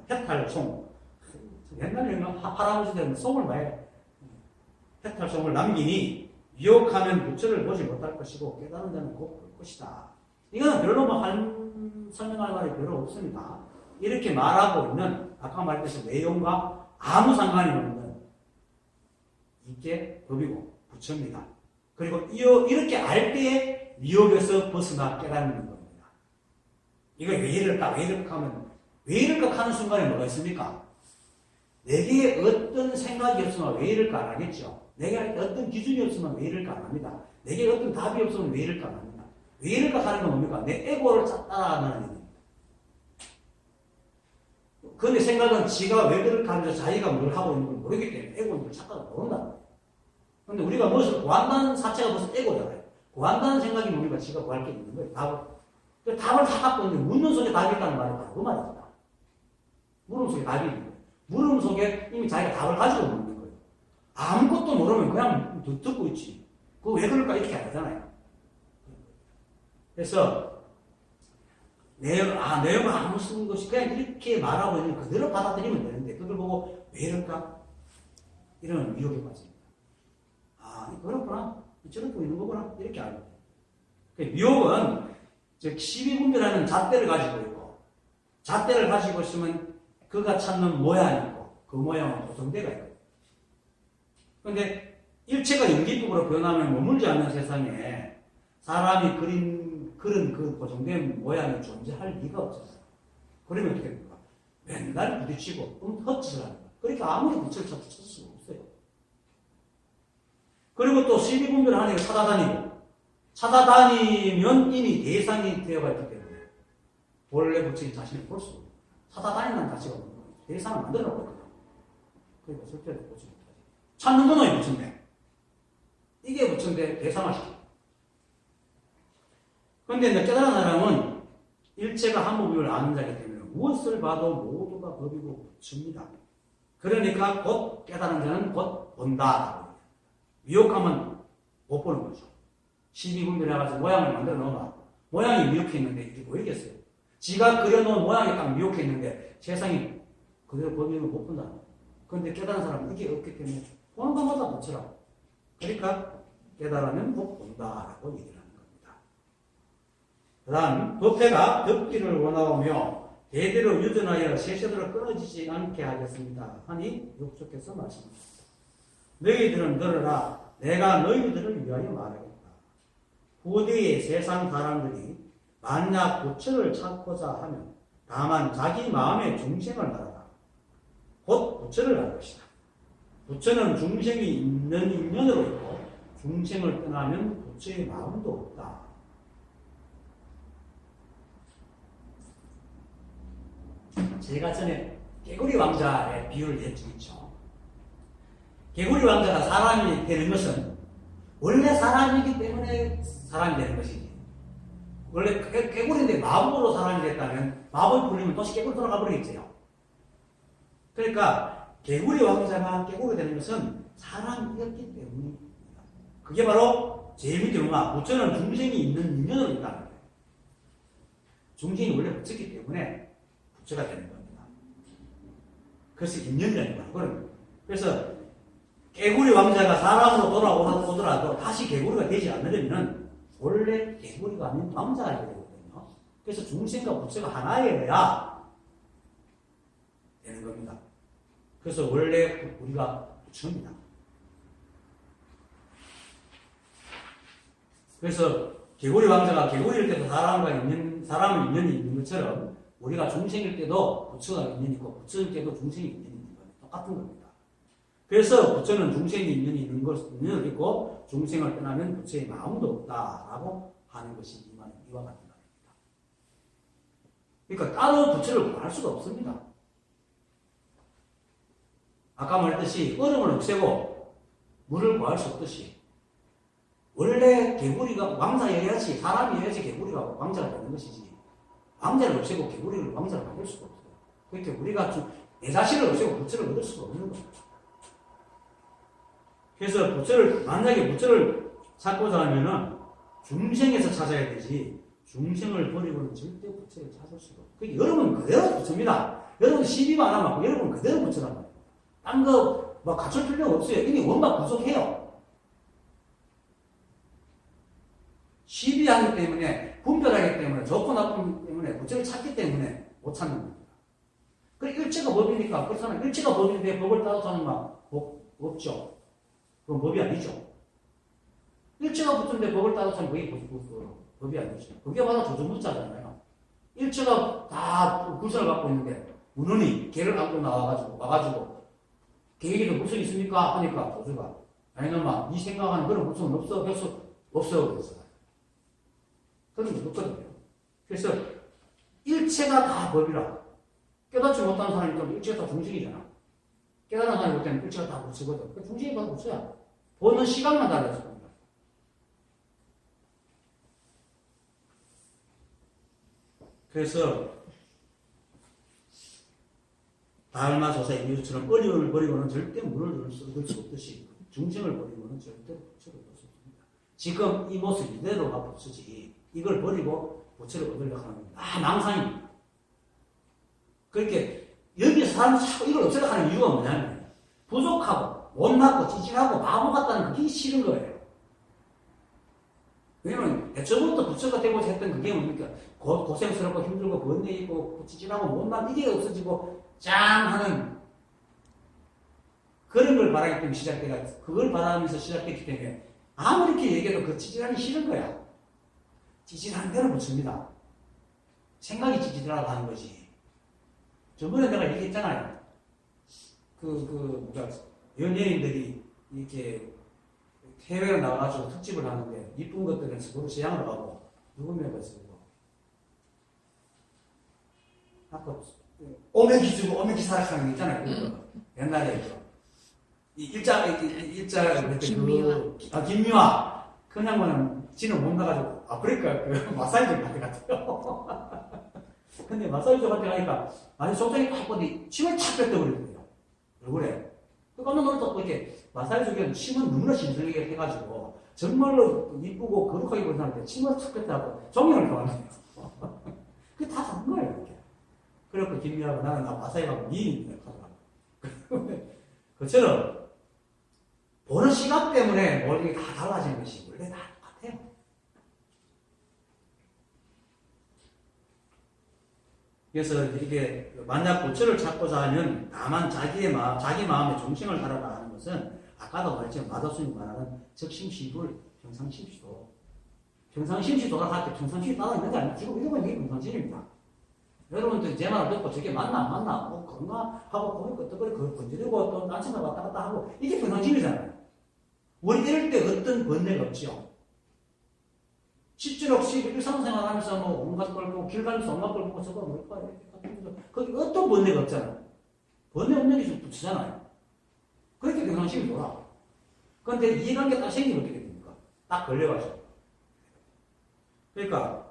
해탈송. 옛날에 할아버지 되면 송을 많이 해탈송을 남기니 유혹하면 부처를 보지 못할 것이고 깨달은 자는 곧 볼 것이다. 이거는 별로 설명할 말이 별로 없습니다. 이렇게 말하고 있는 아까 말했듯이 내용과 아무 상관이 없는 이게 법이고 부처입니다. 그리고 이렇게 알 때에 미혹에서 벗어나 깨닫는 겁니다. 이거 왜 이럴까? 왜 이럴까 하면 왜 이럴까 하는 순간에 뭐가 있습니까? 내게 어떤 생각이 없으면 왜 이럴까 안 하겠죠. 내게 어떤 기준이 없으면 왜 이럴까 안 합니다. 내게 어떤 답이 없으면 왜 이럴까 안 합니다. 왜 이럴까 하는 건 뭡니까? 내 에고를 따라가는 일입니다. 그런데 생각은 지가 왜 그럴까 하면서 자기가 뭘 하고 있는 걸 모르기 때문에 에고는 착각을 모른다. 그런데 우리가 무엇을 구한다는 자체가 무슨 에고잖아요. 구한다는 생각이 뭡니까? 지가 구할 게 있는 거예요. 답을 다 갖고 있는데 묻는 속에 답이 있다는 말이 바로 그 말입니다. 물음 속에 답이 있는 거예요. 물음 속에 이미 자기가 답을 가지고 있는 거예요. 아무것도 모르면 그냥 듣고 있지. 그거 왜 그럴까 이렇게 안 하잖아요. 그래서 내용을 아무 쓰는 것이 그냥 이렇게 말하고 있는 그대로 받아들이면 되는데 그걸 보고 왜 이럴까? 이런 미혹에 빠집니다. 그렇구나. 저렇게 있는 거구나. 이렇게 알고 돼요. 미혹은 즉 시비분별하는 잣대를 가지고 있고 잣대를 가지고 있으면 그가 찾는 모양이 있고 그 모양은 고정대가 있고 그런데 일체가 연기법으로 변하면 머물지 않는 세상에 사람이 그런 그 고정된 모양이 존재할 리가 없잖아요. 그러면 어떻게 됩니까? 맨날 부딪히고 헛짓을 하는 거예요. 그러니까 아무리 빛을 찾을 수가 없어요. 그리고 또 시비분별을 하니까 찾아다니면 이미 대상이 되어가 있기 때문에 본래 부처의 자신을 볼 수 없어요. 찾아다니는 자체가 없는 거예요. 대상을 만들어 놓거든요. 그러니까 절대로 보지 못하죠. 찾는 놈이 부처인데 이게 부처인데 대상을 시켜요. 그런데 깨달은 사람은 일체가 한 법을 아는 자이기 때문에 무엇을 봐도 모두가 법이고 부처입니다. 그러니까 곧 깨달은 자는 곧 본다. 미혹하면 못 보는 거죠. 시비분별해가지고 모양을 만들어 놓으면 모양이 미혹해 있는데 이게 보이겠어요? 지가 그려놓은 모양이 딱 미혹해 있는데 세상이 그대로 법이면 못 본다. 그런데 깨달은 사람은 이게 없기 때문에 보는 것마다 부처라. 그러니까 깨달으면 곧 본다라고 얘기를 하는 겁니다. 그 다음 도패가 덮기를 원하오며 대대로 유전하여 세세대로 끊어지지 않게 하겠습니다. 하니 육족께서 말씀하셨습니다. 너희들은 들으라. 내가 너희들을 위하여 말하겠다. 후대의 세상 사람들이 만약 부처를 찾고자 하면 다만 자기 마음의 중생을 말하라. 곧 부처를 알 것이다. 부처는 중생이 있는 인연으로 있고 중생을 떠나면 부처의 마음도 없다. 제가 전에 개구리 왕자의 비유를 했죠. 개구리 왕자가 사람이 되는 것은 원래 사람이기 때문에 사람이 되는 것이지. 원래 개구리인데 마법으로 사람이 됐다면 마법이 풀리면 또시 개구리 돌아가 버리겠죠. 그러니까 개구리 왕자가 개구리 되는 것은 사람이었기 때문입니다. 그게 바로 제일 밑에 뭐가 부처는 중생이 있는 인연으로 있다는 거예요. 중생이 원래 부처이기 때문에 부처가 되는 겁니다. 그래서 인연이라는 거예요. 그래서 개구리 왕자가 사람으로 돌아오더라도 다시 개구리가 되지 않으려면 원래 개구리가 아닌 왕자가 되야 되거든요. 그래서 중생과 부처가 하나여야 되는 겁니다. 그래서 원래 우리가 부처입니다. 그래서 개구리 왕자가 개구리일 때도 사람은 인연이 있는 것처럼 우리가 중생일 때도 부처가 인연이 있고 부처일 때도 중생이 인연이 있는 겁니다. 똑같은 겁니다. 그래서 부처는 중생이 인연이 있는 것을 있고 중생을 떠나면 부처의 마음도 없다라고 하는 것이 이와 같은 말입니다. 그러니까 따로 부처를 구할 수가 없습니다. 아까 말했듯이 얼음을 없애고 물을 구할 수 없듯이 원래 개구리가 왕자여야지 사람이어야지 개구리가 왕자가 되는 것이지 왕자를 없애고 개구리를 왕자로 만들 수가 없어요. 그러니까 우리가 내 자신을 없애고 부처를 얻을 수가 없는 겁니다. 그래서 만약에 부처를 찾고자 하면은 중생에서 찾아야 되지, 중생을 버리고는 절대 부처를 찾을 수가 없어요. 그러니까 여러분 그대로 부처입니다. 여러분 시비만 안 하고 여러분 그대로 부처란 말이에요. 딴 거, 갖출 필요가 없어요. 이미 원박 부족해요. 시비하기 때문에, 분별하기 때문에, 좋고 나쁨 때문에, 부처를 찾기 때문에 못 찾는 겁니다. 그래, 일체가 법이니까, 그렇잖아요. 일체가 법인데 법을 따라서 하는 법 없죠. 그건 법이 아니죠. 일체가 붙은데 법을 따라서 하는 법이 아니죠. 그게 바로 조조문자잖아요. 일체가 다 불선을 갖고 있는데, 문헌이 개를 안고 와가지고, 개에게도 물성이 있습니까? 하니까 조조가, 아니면 네 생각하는 그런 물성은 없어. 그래서 없어. 그래서. 그런 게 없거든요. 그래서 일체가 다 법이라. 깨닫지 못하는 사람이니까 일체가 다 중식이잖아. 깨달은 사람이 볼 때는 일체가 다 불치거든. 그러니까 중식이 바로 불치야. 보는 시각만 달라질 겁니다. 그래서 다알마 조사의 이유처럼 어려움을 버리고는 절대 물을 얻을 수 없듯이 중생을 버리고는 절대 부처를 얻을 수 없습니다. 지금 이 모습 이대로가 부처지 이걸 버리고 부처를 얻으려고 하는 겁니다. 망상입니다. 그렇게 여기서 사람이 자꾸 이걸 없애려고 하는 이유가 뭐냐면 부족하고 못났고 찌질하고 바보 같다는 그게 싫은 거예요. 왜냐면 애초부터 부처가 되고자 했던 그게 뭡니까? 고생스럽고 힘들고 번뇌 있고 찌질하고 못난 이게 없어지고 짱 하는 그런 걸 바라기 때문에 시작돼가 그걸 바라면서 시작했기 때문에 아무리 이렇게 얘기해도 그 찌질함이 싫은 거야. 찌질한 대로 붙습니다. 생각이 찌질하다고 하는 거지. 저번에 내가 얘기했잖아요. 연예인들이 이렇게 해외로 나와가지고 특집을 하는데 이쁜 것들은 서로 시향을 하고 누구면 봤어요. 아까 오메기 주고 오메기 사락하는 거 있잖아요. 그거. 옛날에 일자 김미화 그 양반은 지는 못 나가지고 아프리카 그 마사지를 같이 갔대요. 근데 마사지도 같이 가니까 아니 속상이 팍 보니 침을 착 뱉어버리더래요. 얼굴에. 그 깜짝 놀랐다고 이렇게 마사지 쪽에는 침은 너무나 신선하게 해가지고 정말로 이쁘고 거룩하게 보는 사람한테 침을 착 뱉다고 종영을 좋아하네요. 그게 다 다른 거예요. 이렇게. 그래갖고 김미하고 나는 마사지 가고 미인이네 하더라고. 그처럼 보는 시각 때문에 모든 게 다 달라지는 것이 원래 다 똑같아요. 그래서 이게 만약 부처를 찾고자 하면 다만 자기 마음의 중심을 따라가 하는 것은 아까도 말했지만 마더스님이 말하는 적심시불 평상심시도 평상심시도가 할 때 평상심시 따라 있는 게 아니고 지금 이런 건 이게 평상심입니다. 여러분들 제 말을 듣고 저게 맞나 안 맞나 그런가 하고 보니까 어떡하래 그걸 건드리고 또 딴친다 왔다 갔다 하고 이게 평상심이잖아요. 우리 이럴 때 어떤 번뇌가 없죠. 실제로없이 일상생활 하면서 뭐 온갖 걸 보고 길 가면서 온갖 걸 보고 저거 뭘까 거기 어떤 번뇌가 없잖아요. 번뇌 없는 게 좀 붙이잖아요. 그렇게 평상심이 돌아. 그런데 이해관계 딱 생기면 어떻게 됩니까? 딱 걸려가지고. 그러니까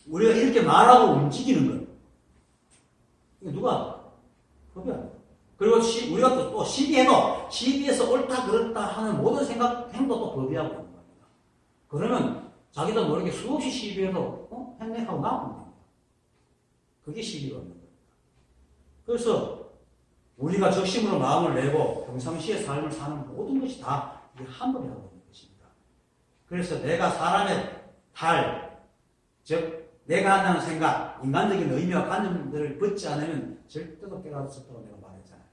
우리가 이렇게 말하고 움직이는 건 이게 누가? 법이 아니에요. 그리고 우리가 또 시비해도 시비에서 옳다 그렇다 하는 모든 생각, 행동도 법이하고 있는 겁니다. 그러면 자기도 모르게 수없이 시비해도 행내하고 나오면 됩니다. 그게 시비가 없는 겁니다. 그래서 우리가 적심으로 마음을 내고 평상시에 삶을 사는 모든 것이 다 이게 한 번에 하고 있는 것입니다. 그래서 내가 사람의 즉 내가 한다는 생각, 인간적인 의미와 관념들을 벗지 않으면 절대로 깨달을 수 없다고 내가 말했잖아요.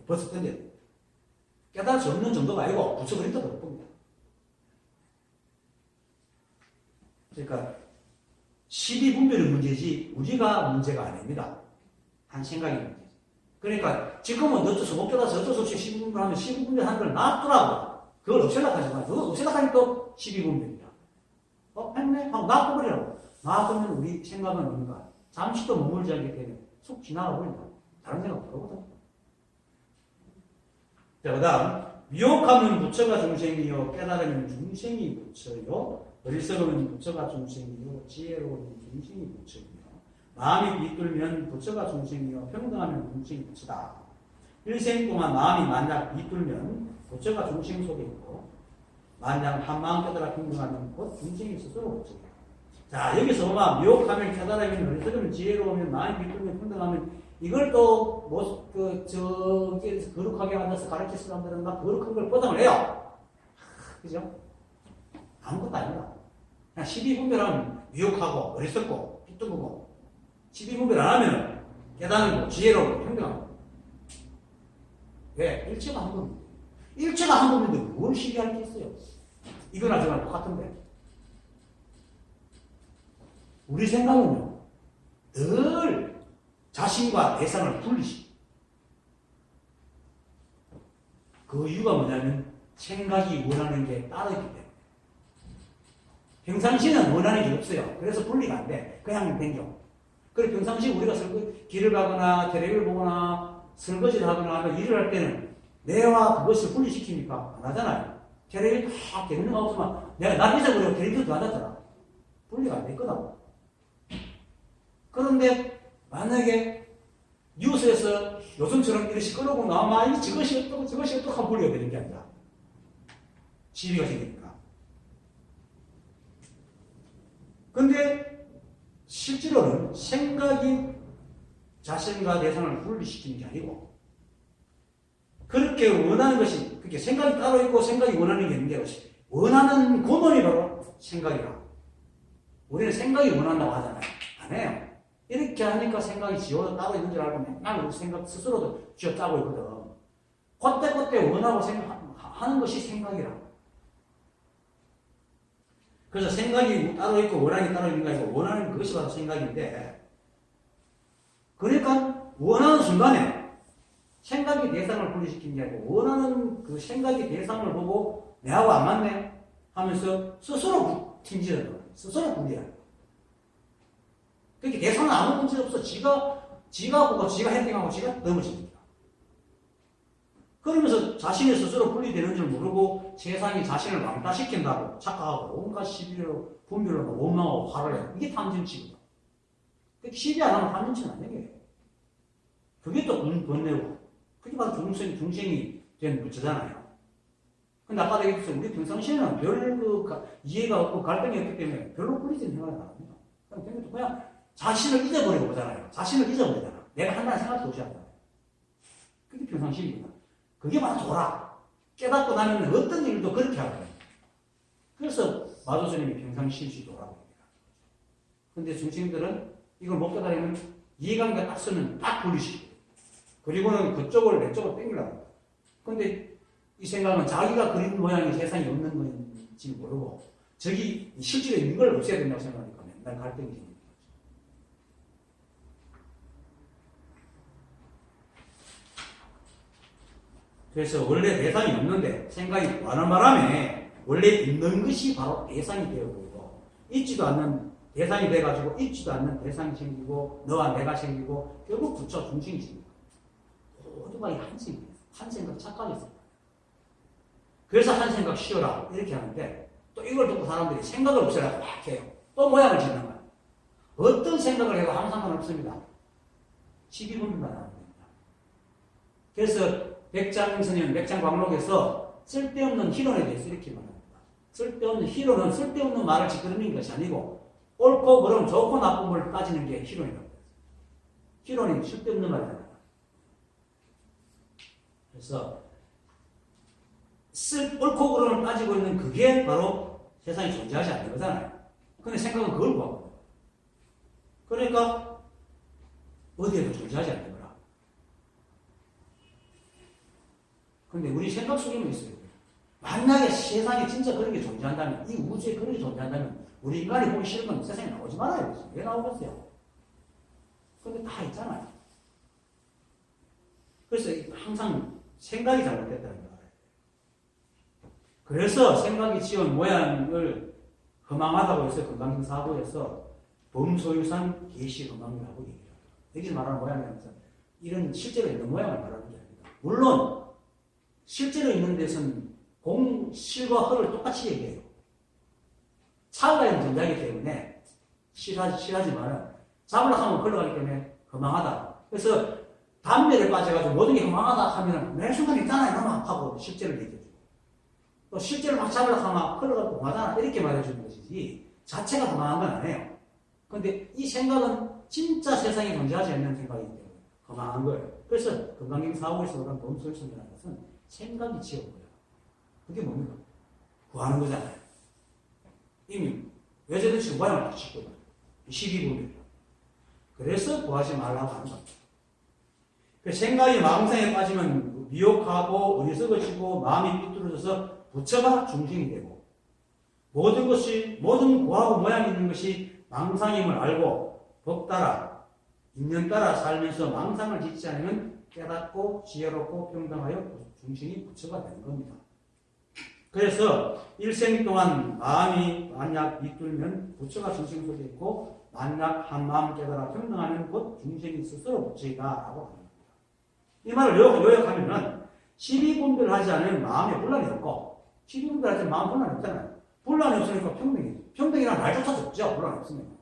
벌써 던져야 돼요. 깨달을 수 없는 정도가 아니고 붙여버린 적도 못 봅니다. 그러니까 시비분별의 문제지 우리가 문제가 아닙니다. 한 생각이 문제지. 그러니까 지금은 어쩔 수 없게 가서 어쩔 수 없이 시비분별하면 시비분별하는 걸 놔두라고. 그걸 없애려고 하지만 그걸 없애려고 하니까 또 시비분별이다. 했네? 하고 놔둬버리라고. 놔두면 우리 생각은 뭔가 잠시도 머물지 않기 때문에 쑥 지나가 버린다. 다른 생각 들어보다. 자, 그 다음 미혹하면 부처가 중생이요 깨달으면 중생이 부처요 어리석으면 부처가 중생이요 지혜로우면 중생이 부처이며 마음이 비뚤면 부처가 중생이요 평등하면 중생이 부처다. 일생 동안 마음이 만약 비뚤면 부처가 중생 속에 있고 만약 한 마음 깨달아 평등하면 곧 중생이 스스로 부처다. 자, 여기서 보면 미혹하면 깨달으면 어리석으면 지혜로우면 마음이 비뚤면 평등하면 이걸 또 저기에서 거룩하게 앉아서 가르칠 사람들은 막 거룩한 걸 보장을 해요. 그죠? 아무것도 아닙니다. 그냥 시비분별하면 미혹하고 어리석고 비뚤고 시비분별 안 하면 깨닫는 지혜로우고 평등하고. 왜? 일체가 한 겁니다. 일체가 한 겁인데 뭘 시비할 게 있어요? 이거나 저거나 똑같은데. 우리 생각은요, 늘 자신과 대상을 분리시. 그 이유가 뭐냐면 생각이 원하는 게 따르기 때문에. 평상시는 원하는 게 없어요. 그래서 분리가 안 돼. 그냥 댕겨. 그리고 평상시 우리가 길을 가거나 텔레비를 보거나 설거지를 하거나 하면 일을 할 때는 내와 그것을 분리시키니까 안 하잖아요. 텔레비를 다 개는 거 없으면 내가 나 잊어버리고 텔레비도 안 하잖아. 분리가 안 됐거든. 그런데 만약에 뉴스에서 요즘처럼 이것이 끌어오고 나면 저것이 어떻고 하고 불려야 되는 게 아니라 시비가 생기니까. 근데 실제로는 생각이 자신과 대상을 분리시키는 게 아니고 그렇게 원하는 것이 그렇게 생각이 따로 있고 생각이 원하는 게 있는 게 아니라 원하는 근원이 바로 생각이라. 우리는 생각이 원한다고 하잖아요. 안 해요. 이렇게 하니까 생각이 지어도 따로 있는 줄 알고 맨날 우리 생각 스스로도 쥐어 짜고 있거든. 그때 원하고 생각하는 것이 생각이라. 그래서 생각이 따로 있고 원하는 게 따로 있는 게 아니고 원하는 그것이 바로 생각인데 그러니까 원하는 순간에 생각이 대상을 분리시키는 게 아니고 원하는 그 생각이 대상을 보고 내하고 안 맞네 하면서 스스로 튕지는 거예요. 스스로 분리하는 거예요. 그렇게 대상은 아무 문제 없어. 지가 보고 지가 헤딩하고 지가 넘어집니다. 그러면서 자신이 스스로 분리되는 줄 모르고 세상이 자신을 왕따시킨다고 착각하고 온갖 시비로 분별로 원망하고 화를 해요. 이게 탐진치거든. 시비 안 하면 탐진치는 안 되게. 그게 또 번뇌고 그게 바로 중생이 된 물체잖아요. 근데 아까도 얘기했어요. 우리 평상시에는 별 이해가 없고 갈등이 없기 때문에 별로 풀리지는 생각이 안 합니다. 그냥 자신을 잊어버리고 보잖아요. 자신을 잊어버리잖아. 내가 한다는 생각도 없이 하잖아요. 그게 평상시입니다. 그게 바로 도라. 깨닫고 나면 어떤 일도 그렇게 하거든요. 그래서 마도스님이 평상시시도라고 합니다. 근데 중생들은 이걸 못 깨달으면 이해관계가 딱 서면 딱 분리시키고 그리고는 그쪽을 내 쪽으로 땡기려고 합니다. 근데 이 생각은 자기가 그린 모양이 세상에 없는 건지 모르고 저기 실질에 있는 걸 없애야 된다고 생각하니까 맨날 갈등이 생깁니다. 그래서 원래 대상이 없는데 생각이 많은 바람에 원래 있는 것이 바로 대상이 되어버리고 있지도 않는 대상이 돼가지고 있지도 않는 대상이 생기고 너와 내가 생기고 결국 부처 중심이 생깁니다. 모두가 한 생각 착각이 있습니다. 그래서 한 생각 쉬어라 이렇게 하는데 또 이걸 듣고 사람들이 생각을 없애라고 막 해요. 또 모양을 짓는 거예요. 어떤 생각을 해도 아무 상관없습니다. 12분만 하면 됩니다. 그래서 백장스님 백장광록에서 쓸데없는 희론에 대해서 이렇게 말합니다. 쓸데없는 희론은 쓸데없는 말을 짓거리는 것이 아니고 옳고 그름 좋고 나쁨을 따지는 게 희론이라고 해요. 희론이 쓸데없는 말이잖아요. 그래서 옳고 그름을 따지고 있는 그게 바로 세상에 존재하지 않는 거잖아요. 근데 생각은 그걸 구하거든요. 그러니까 어디에도 존재하지 않는 거라. 근데 우리 생각 속에는 있어요. 만약에 세상에 진짜 그런 게 존재한다면, 이 우주에 그런 게 존재한다면, 우리 인간이 보기 싫은 건 세상에 나오지 말아요. 왜 나오겠어요? 근데 다 있잖아요. 그래서 항상 생각이 잘못됐다는 거 알아요. 그래서 생각이 지은 모양을 허망하다고 해서 건강사고에서 범소유산 계시 허망이라고 얘기해요. 여기 말하는 모양이라면서 이런 실제로 있는 모양을 말하는 게 아닙니다. 물론 실제로 있는 데서는 실과 허를 똑같이 얘기해요. 차가 있는 존재이기 때문에 실하지만 잡으려고 하면 흘러가기 때문에 허망하다. 그래서 담배를 빠져가지고 모든 게 허망하다 하면 매 순간 있잖아요. 너무 하고 실제로 얘기해주고 또 실제로 막 잡으려고 하면 흘러가고 허망하잖아. 이렇게 말해주는 것이지 자체가 허망한 건 아니에요. 근데 이 생각은 진짜 세상에 존재하지 않는 생각이기 때문에 허망한 거예요. 그래서 건강경 사고에서 말하는 범소유산이라는 것은 생각이 지어온 거예요. 그게 뭡니까? 구하는 거잖아요. 이미 외제듯이 모양을 짓고 있는 12분이에요. 그래서 구하지 말라고 하는 겁니다. 그 생각이 망상에 빠지면 미혹하고 어리석어지고 마음이 삐뚤어져서 부처가 중심이 되고 모든 구하고 모양이 있는 것이 망상임을 알고 법 따라 인연 따라 살면서 망상을 짓지 않으면 깨닫고 지혜롭고 평등하여 중심이 부처가 되는 겁니다. 그래서 일생 동안 마음이 만약 빗돌면 부처가 중심 속에 있고 만약 한 마음 깨달아 평등하면 곧 중심이 스스로 부처이다 라고 합니다. 이 말을 요약하면 12분별을 하지 않으면 마음에 분란이 없고 12분별을 하지 않으면 마음 분란이 없잖아요. 분란이 없으니까 평등이죠. 평등이라는 말조차도 없죠. 분란이 없으면.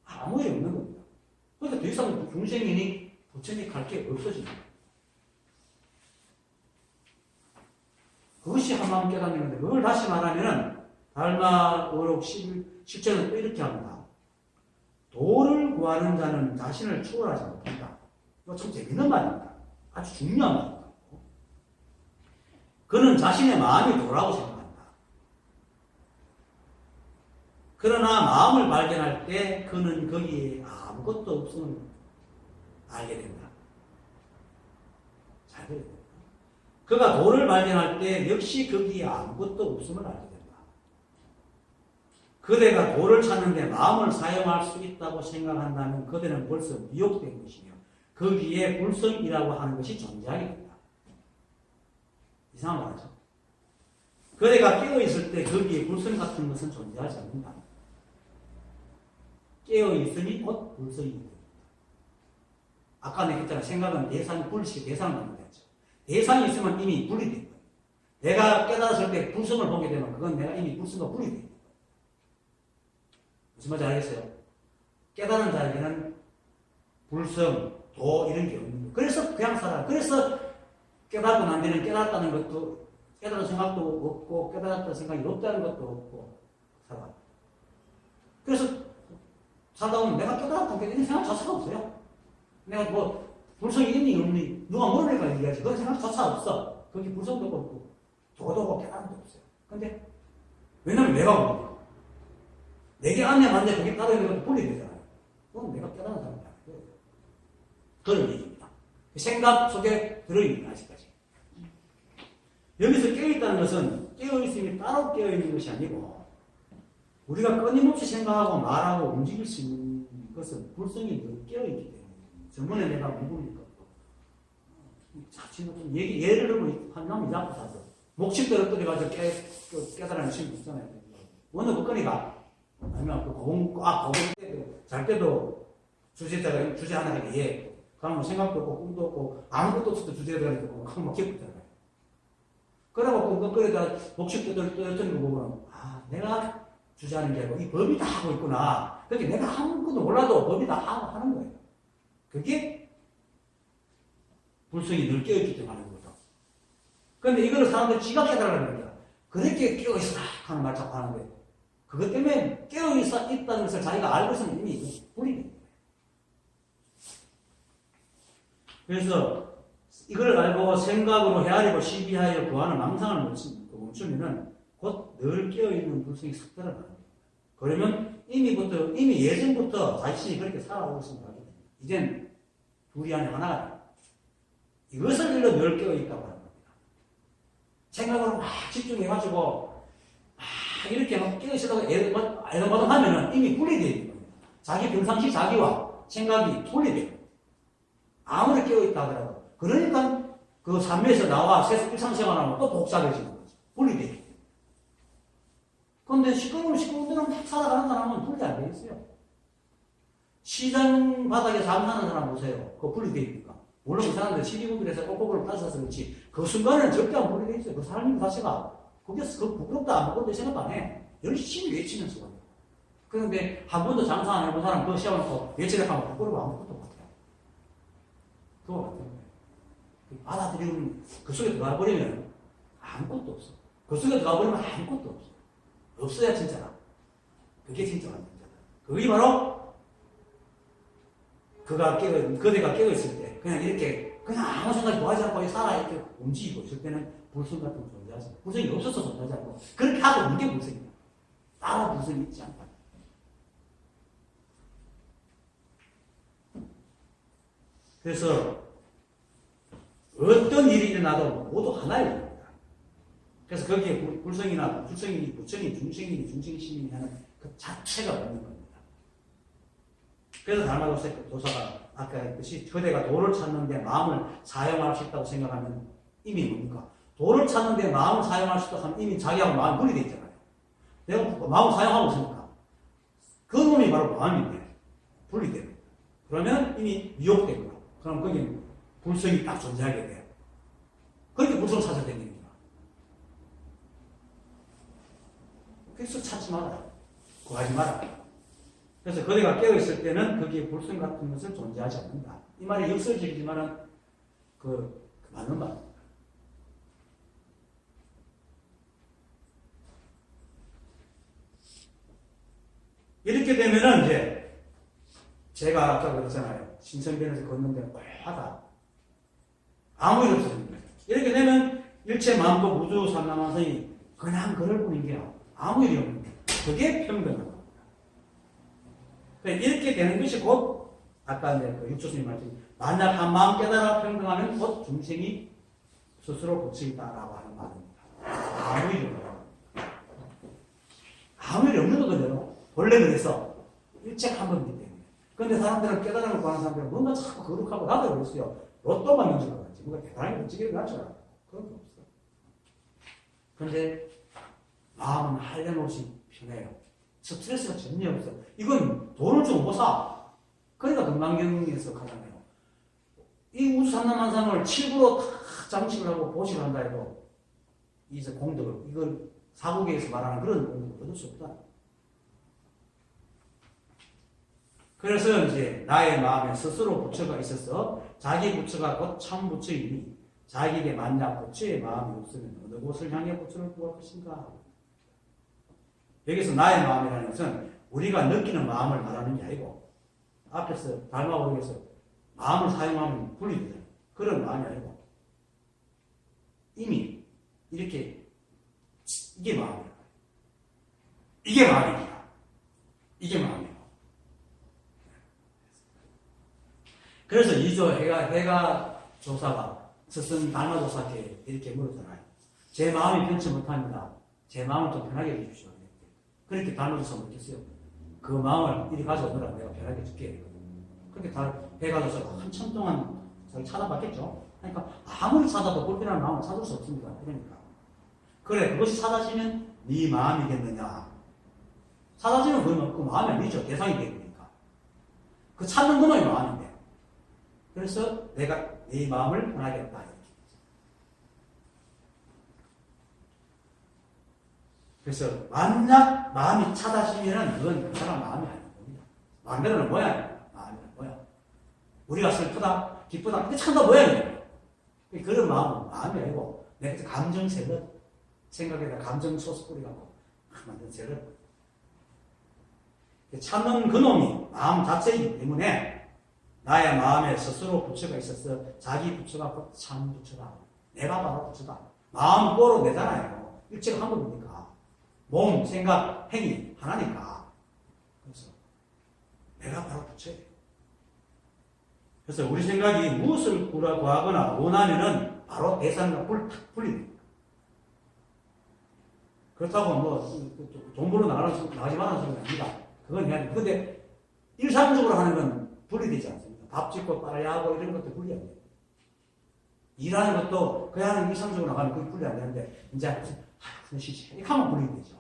아무 일 없는 겁니다. 그러니까 더 이상 중생이니 부처님 갈 게 없어집니다. 그것이 한마음 깨닫는 건데, 그걸 다시 말하면은 달마 의록 10절은 또 이렇게 합니다. 도를 구하는 자는 자신을 추월하지 못한다. 이거 참 재밌는 말입니다. 아주 중요한 말입니다. 그는 자신의 마음이 도라고 생각한다. 그러나 마음을 발견할 때 그는 거기에 아무것도 없음을 알게 된다. 잘 들어야 됩니다. 그가 도를 발견할 때 역시 거기에 아무것도 없음을 알게 된다. 그대가 도를 찾는데 마음을 사용할 수 있다고 생각한다면 그대는 벌써 미혹된 것이며 거기에 불성이라고 하는 것이 존재하게 된다. 이상한 말이죠. 그대가 깨어있을 때 거기에 불성 같은 것은 존재하지 않는다. 깨어있으니 곧 불성이 됩니다. 아까 내가 했잖아. 생각은 대상이 분리시켜 대상을 만든다 했죠. 대상이 있으면 이미 분리된 거예요. 내가 깨달았을 때 불성을 보게 되면 그건 내가 이미 불성과 분리된 거예요. 무슨 말인지 알겠어요? 깨달은 자에게는 불성, 도 이런 게 없는 거예요. 그래서 그냥 살아. 그래서 깨닫고 난 뒤는 깨달았다는 것도 깨달은 생각도 없고 깨달았다는 생각이 없다는 것도 없고 살아. 그래서 살다 보면 내가 깨달았다는 게 생각 자체가 없어요. 내가 뭐 불성이 있니 없니 누가 모르니까 얘기하지. 그런 생각 자체가 없어. 거기 불성도 없고 도도 없고 깨달음도 없어요. 근데 왜냐면 내가 모르니까. 내게 안에 맞는데 그게 따로 있는 것도 분리되잖아요. 그건 내가 깨달은 사람이 아니에요. 그런 얘기입니다. 생각 속에 들어있는 아직까지. 여기서 깨어있다는 것은 깨어있음이 따로 깨어있는 것이 아니고 우리가 끊임없이 생각하고 말하고 움직일 수 있는 것은 불성이 늘 깨어있기 때문에 저번에 내가 누구니까 예를 들면 한남 이자고 사서 목식대로 떨어가지고 깨달아는 친구 있잖아요. 어느 것거니가 아니면 그 고공 잘 때도 주제자가 주제 하나 하게 그러면 생각도 없고 꿈도 없고 아무것도 없어도 주제가 되고 그럼 막 기쁘잖아요. 그러고 그거에다 목식도 떨어뜨리는 거 보면 내가 주제하는 게 아니고 이 법이 다 하고 있구나. 그렇게 내가 아무것도 몰라도 법이 다 하는 거예요. 그게 불성이 늘 깨어있기 때문에 하는 거죠. 그런데 이거를 사람들이 지가 깨달으라는 거야. 그렇게 깨어있어라 하는 말 자꾸 하는데 그것 때문에 깨어있다는 것을 자기가 알고 있으면 이미 불이 돼요. 그래서 이걸 알고 생각으로 헤아리고 시비하여 구하는 망상을 멈추면은 곧 늘 깨어있는 불성이 싹 들어가는 거예요. 그러면 이미 예전부터 자신이 그렇게 살아오고 있습니다. 이젠 둘이 안에 하나가 돼요. 이것을 일러 늘 깨어있다고 하는 겁니다. 생각으로 막 집중해가지고 이렇게 막 깨어있으려고 애동바동 하면은 이미 분리되어 있는 겁니다. 자기 평상시 자기와 생각이 분리돼요. 아무리 깨어있다 하더라도. 그러니까 그 삶에서 나와 일상생활하면 또 복잡해지는 거죠. 분리되어 있기 때문에. 그런데 시끄러운 대로 막 살아가는 사람은 분리 안 되어 있어요. 시장 바닥에 장사하는 사람 보세요. 그거 분리되어 있니까. 물론 그 사람들 시비분들에서 꼬꼬를 빠져서 그렇지 그 순간에는 절대 안 분리되어 있어요. 그 사람님 자체가 그게 부끄럽다 안 부끄럽다 생각 안 해. 열심히 외치면서 가요. 그런데 한 번도 장사 안 해본 사람 그거 세워놓고 외치려고 하면 부끄러워 아무것도 못해요. 그거 같은 거예요. 받아들이면 그 속에 들어가 버리면 아무것도 없어. 그 속에 들어가 버리면 아무것도 없어. 없어야 진짜다. 그게 진짜가 진짜다. 그게 바로 그대가 깨어있을 때 그냥 이렇게 그냥 아무 생각이 뭐하지 않고 살아 이렇게 움직이고 있을 때는 불성 같은 거 존재하지 않고 불성이 없어서 존재하지 않고 그렇게 하고 있는 게 불성이야. 따로 불성이 있지 않다. 그래서 어떤 일이 일어나도 모두 하나의 일입니다. 그래서 거기에 불성이나 불성이니 부처니 중생이니 중생심이니 하는 그 자체가 없는 겁니다. 그래서 달마도사가 아까 했듯이 그대가 도를 찾는데 마음을 사용할 수 있다고 생각하면 이미 뭡니까? 도를 찾는데 마음을 사용할 수 있다고 하면 이미 자기하고 마음이 분리되어 있잖아요. 내가 마음을 사용하고 있으니까. 그 놈이 바로 마음인데 분리돼요. 그러면 이미 미혹된 거야. 그럼 거기는 불성이 딱 존재하게 돼요. 그렇게 불성을 찾아야 되는 거야. 그래서 찾지 마라. 구하지 마라. 그래서 그대가 깨어있을 때는 거기에 불순 같은 것은 존재하지 않는다. 이 말이 역설적이지만은 그 맞는 말입니다. 이렇게 되면은 이제 제가 아까 그랬잖아요. 신선변에서 걷는데 뻘하다. 아무 일 없어집니다. 이렇게 되면 일체 만법 우주 삼라만성이 그냥 걸을 뿐인 게 아무 일이 없는 거예요. 그게 평등한 겁니다. 이렇게 되는 것이 곧 아까 이제 그 육조스님 말씀 만약 한 마음 깨달아 평등하면 곧 중생이 스스로 고치겠다라고 하는 말입니다. 아무 일이 없는 거예요. 아무 일이 없는 거거든요. 원래 그래서 일책 한 번이기 때문에. 그런데 사람들은 깨달음을 구하는 사람들은 뭔가 자꾸 거룩하고 나도 그랬어요. 로또만 명심하고 있지. 뭔가 대단하게 움직이는 거 같죠? 그런 게 없어. 그런데 마음은 한량없이 편해요. 스트레스가 전혀 없어. 이건 돈을 주고 못 사. 그러니까 금강경에서 가잖아요. 이 우주삼라만상을 칩으로 다 장식을 하고 보식을 한다 해도 이제 공덕을, 이걸 사국에서 말하는 그런 공덕을 얻을 수 없다. 그래서 이제 나의 마음에 스스로 부처가 있어서 자기 부처가 곧 참 부처이니 자기에게 만약 부처의 마음이 없으면 어느 곳을 향해 부처를 구할 것인가? 여기서 나의 마음이라는 것은 우리가 느끼는 마음을 말하는 게 아니고 앞에서 달마오에서 마음을 사용하면 분리되잖아요. 그런 마음이 아니고 이미 이렇게 이게 마음이야. 이게 마음이야. 이게 마음이야. 그래서 이조 해가 조사가 스승 달마 조사께 이렇게 물었잖아요. 제 마음이 변치 못합니다. 제 마음을 좀 편하게 해주십시오. 그렇게 달마 조사가 묻겠어요. 그 마음을 이리 가져오느라 내가 편하게 해줄게. 그렇게 해가 조사가 한참 동안 자기 찾아봤겠죠. 그러니까 아무리 찾아도 불편한 마음을 찾을 수 없습니다. 그러니까 그래 그것이 찾아지면 네 마음이겠느냐. 찾아지면 그 마음이 아니죠. 대상이 되니까. 그 찾는 것만이 마음인데. 그래서 내가 네 마음을 편하게 했다. 이렇게. 그래서 만약 마음이 찾아지면은 그건 그 사람 마음이 아닌 겁니다. 마음대로는 뭐야? 마음이란 뭐야? 우리가 슬프다, 기쁘다, 근데 참다 뭐야? 그런 마음은 마음이 아니고 내가 감정 세력, 생각에다 감정 소스 뿌리갖고 만든 세력. 참는 그놈이 마음 자체이기 때문에 나의 마음에 스스로 부처가 있어서 자기 부처가 곧 참 부처다. 내가 바로 부처다. 마음 꼬로 내잖아요. 일체가 한 겁니까? 몸, 생각, 행위 하나니까. 그래서 내가 바로 부처예요. 그래서 우리 생각이 무엇을 구하거나 원하면은 바로 대상과 분리됩니다. 그렇다고 돈 벌러 나가지 말라는 소리가 아닙니다. 그건 해야 돼. 근데 일상적으로 하는 건 분리되지 않습니다. 밥 짓고 빨아야 하고 이런 것도 분리 안 돼요. 일하는 것도 그 하는 일상적으로 나가면 그게 분리 안 되는데 이제 무슨 쉬지 이렇게 하면 분리되죠.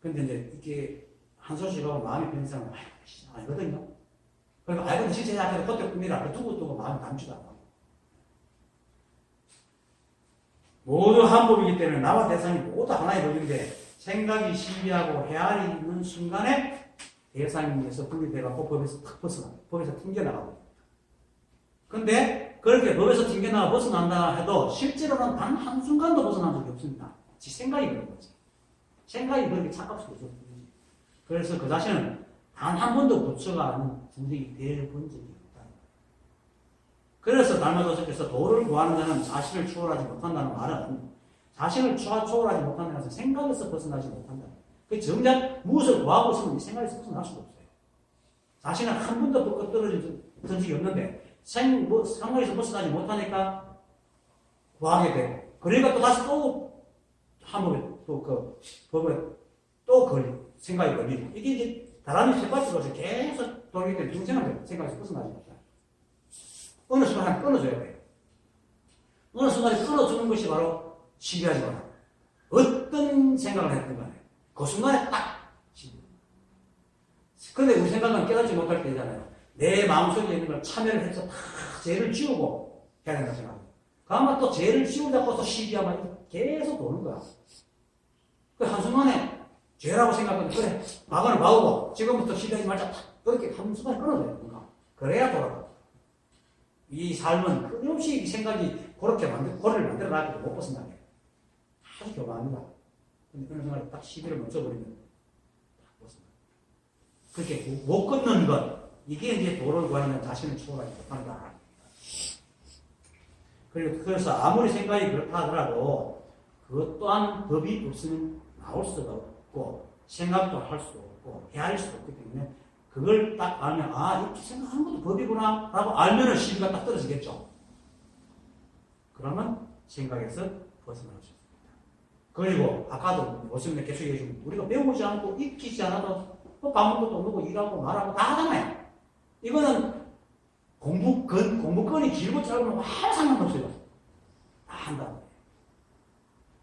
근데 이제 이게 한 소식 하고 마음이 편한 사람은 아니거든요. 그러니까 알거든 실제 약간 그때 꿈이라 두고 마음이 담지도 않아. 모두 한 법이기 때문에 나와 대상이 모두 하나의 법인데 생각이 신비하고 헤아리 있는 순간에 대상에서 분리돼갖고 법에서 탁 벗어나, 법에서 튕겨나가고. 근데 그렇게 법에서 튕겨나가 벗어난다 해도 실제로는 단 한순간도 벗어난 적이 없습니다. 지 생각이 그런 거지. 생각이 그렇게 착각할 수 없어요. 그래서 그 자신은 단 한 번도 부처가 아닌 중생이 될 본 적이 없다. 그래서 달마도사께서 도를 구하는 자는 자신을 추월하지 못한다는 말은 자신을 초월하지 못한다는 것은 생각에서 벗어나지 못한다. 그 정작 무엇을 구하고 있으면 이 생각에서 벗어날 수가 없어요. 자신은 한 번도 떨어진 적이 없는데 생각에서 벗어나지 못하니까 구하게 되고 그러니까 또 다시 또 한 법에 또 그 법에 또 생각이 걸리고 이게 이제 다람이 쇠바퀴로서 계속 돌기 때문에 중생한테 생각에서 벗어나지 못해요. 어느 순간 끊어줘야 돼요. 어느 순간에 끊어주는 것이 바로 신비하지 마라. 어떤 생각을 했든 간에 그 순간에 딱 그런데 우리 생각은 깨닫지 못할 때잖아요. 내 마음속에 있는 걸 참여를 해서 다 죄를 지우고 해야 된다 생각합니다. 그러면 또 죄를 지우자고 또 시비하면 계속 도는 거야. 그 한순간에 죄라고 생각하면 그래 과거는 과거고 지금부터 시비하지 말자 그렇게 한 순간에 끊어져야 됩니다. 그래야 돌아가. 이 삶은 끊임없이 생각이 그렇게 고리를 만들어 놔도 못 벗어나게 아주 교만합니다. 근데 그런 생각을 딱 시비를 멈춰버리면 딱 벗어나. 그렇게 못 끊는 것 이게 이제 도를 구하는 자신을 초월하지 못한다. 그리고 그래서 아무리 생각이 그렇다 하더라도 그것 또한 법이 없으면 나올 수가 없고 생각도 할 수 없고 헤아릴 수도 없기 때문에 그걸 딱 알면 아 이렇게 생각하는 것도 법이구나 라고 알면은 시비가 딱 떨어지겠죠. 그러면 생각에서 벗어날 수 있습니다. 그리고 아까도 오승래 계속 얘기해주면 우리가 배우지 않고 익히지 않아도 밥 먹고 또 먹고 일하고 말하고 다 하잖아요. 이거는 공부권이 길고 짧으면 아무 상관없어요. 다 한다.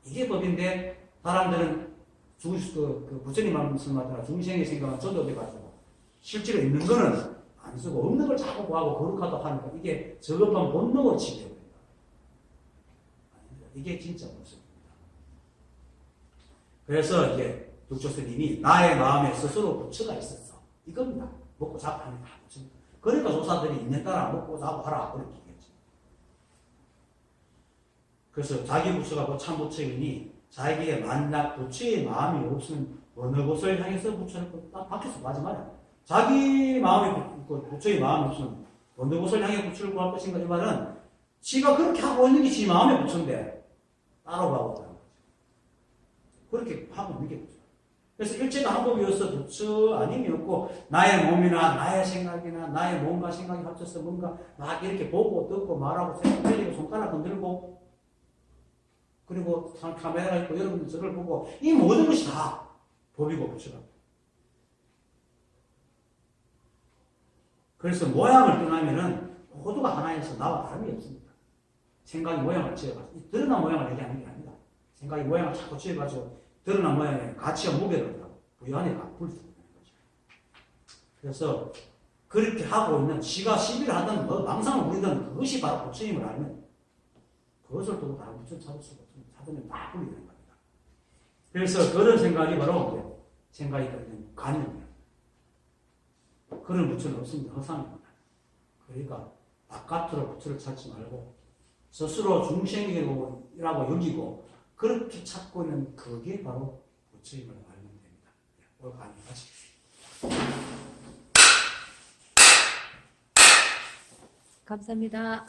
이게 법인데 사람들은 그 부처님 말씀하더라 중생의 생각은 저도돼가지고 실제로 있는 거는 안 쓰고 없는 걸 자꾸 구하고 거룩하다고 하니까 이게 저급한 본능을 지배해버린다. 이게 진짜 모습입니다. 그래서 이제 득조스님이 나의 마음에 스스로 부처가 있었어. 이겁니다. 먹고 자고 하는 다 부처입니다. 그러니까 조사들이 있는 따라 먹고 자고 하라 그렇게 얘기했죠. 그래서 자기 부처가 그 참 부처이니 자기에게 만약 부처의 마음이 없으면 어느 곳을 향해서 부처를 딱 박혀서 가지 말아요. 자기 마음이 부처의 마음이 없으면 어느 곳을 향해 부처를 구할 것인가 이 말은 지가 그렇게 하고 있는 게 지 마음의 부처인데 따라가고 있다는 거죠. 그렇게 하고 있는 게 부처. 그래서 일체가 한법이어서 부처 아님이 없고 나의 몸이나 나의 생각이나 나의 몸과 생각이 합쳐서 뭔가 막 이렇게 보고 듣고 말하고 생각하고 손가락 흔들고 그리고 카메라가 있고 여러분들 저를 보고 이 모든 것이 다 법이고 부처다. 그래서 모양을 떠나면은 모두가 하나여서 나와 다름이 없습니다. 생각이 모양을 지어가지고 드러난 모양을 얘기하는 게 아니다. 생각이 모양을 자꾸 지어가지고 드러난 모양에 가치와 무게를 부여안에 불태우는 거죠. 그래서 그렇게 하고 있는 지가 시비를 하든 뭐 망상을 부리든 그것이 바로 부처님을 알면 그것을 두고 다른 부처를 찾을 수가 없습니다. 찾으면 다 불리는 겁니다. 그래서 그런 생각이 바로 생각이 있는 관념이에요. 그런 부처는 없습니다. 허상입니다. 그러니까 바깥으로 부처를 찾지 말고 스스로 중생이라고 여기고 그렇게 찾고 있는 그게 바로 부처임을 알면 됩니다. 오늘 강의 마치겠습니다. 감사합니다.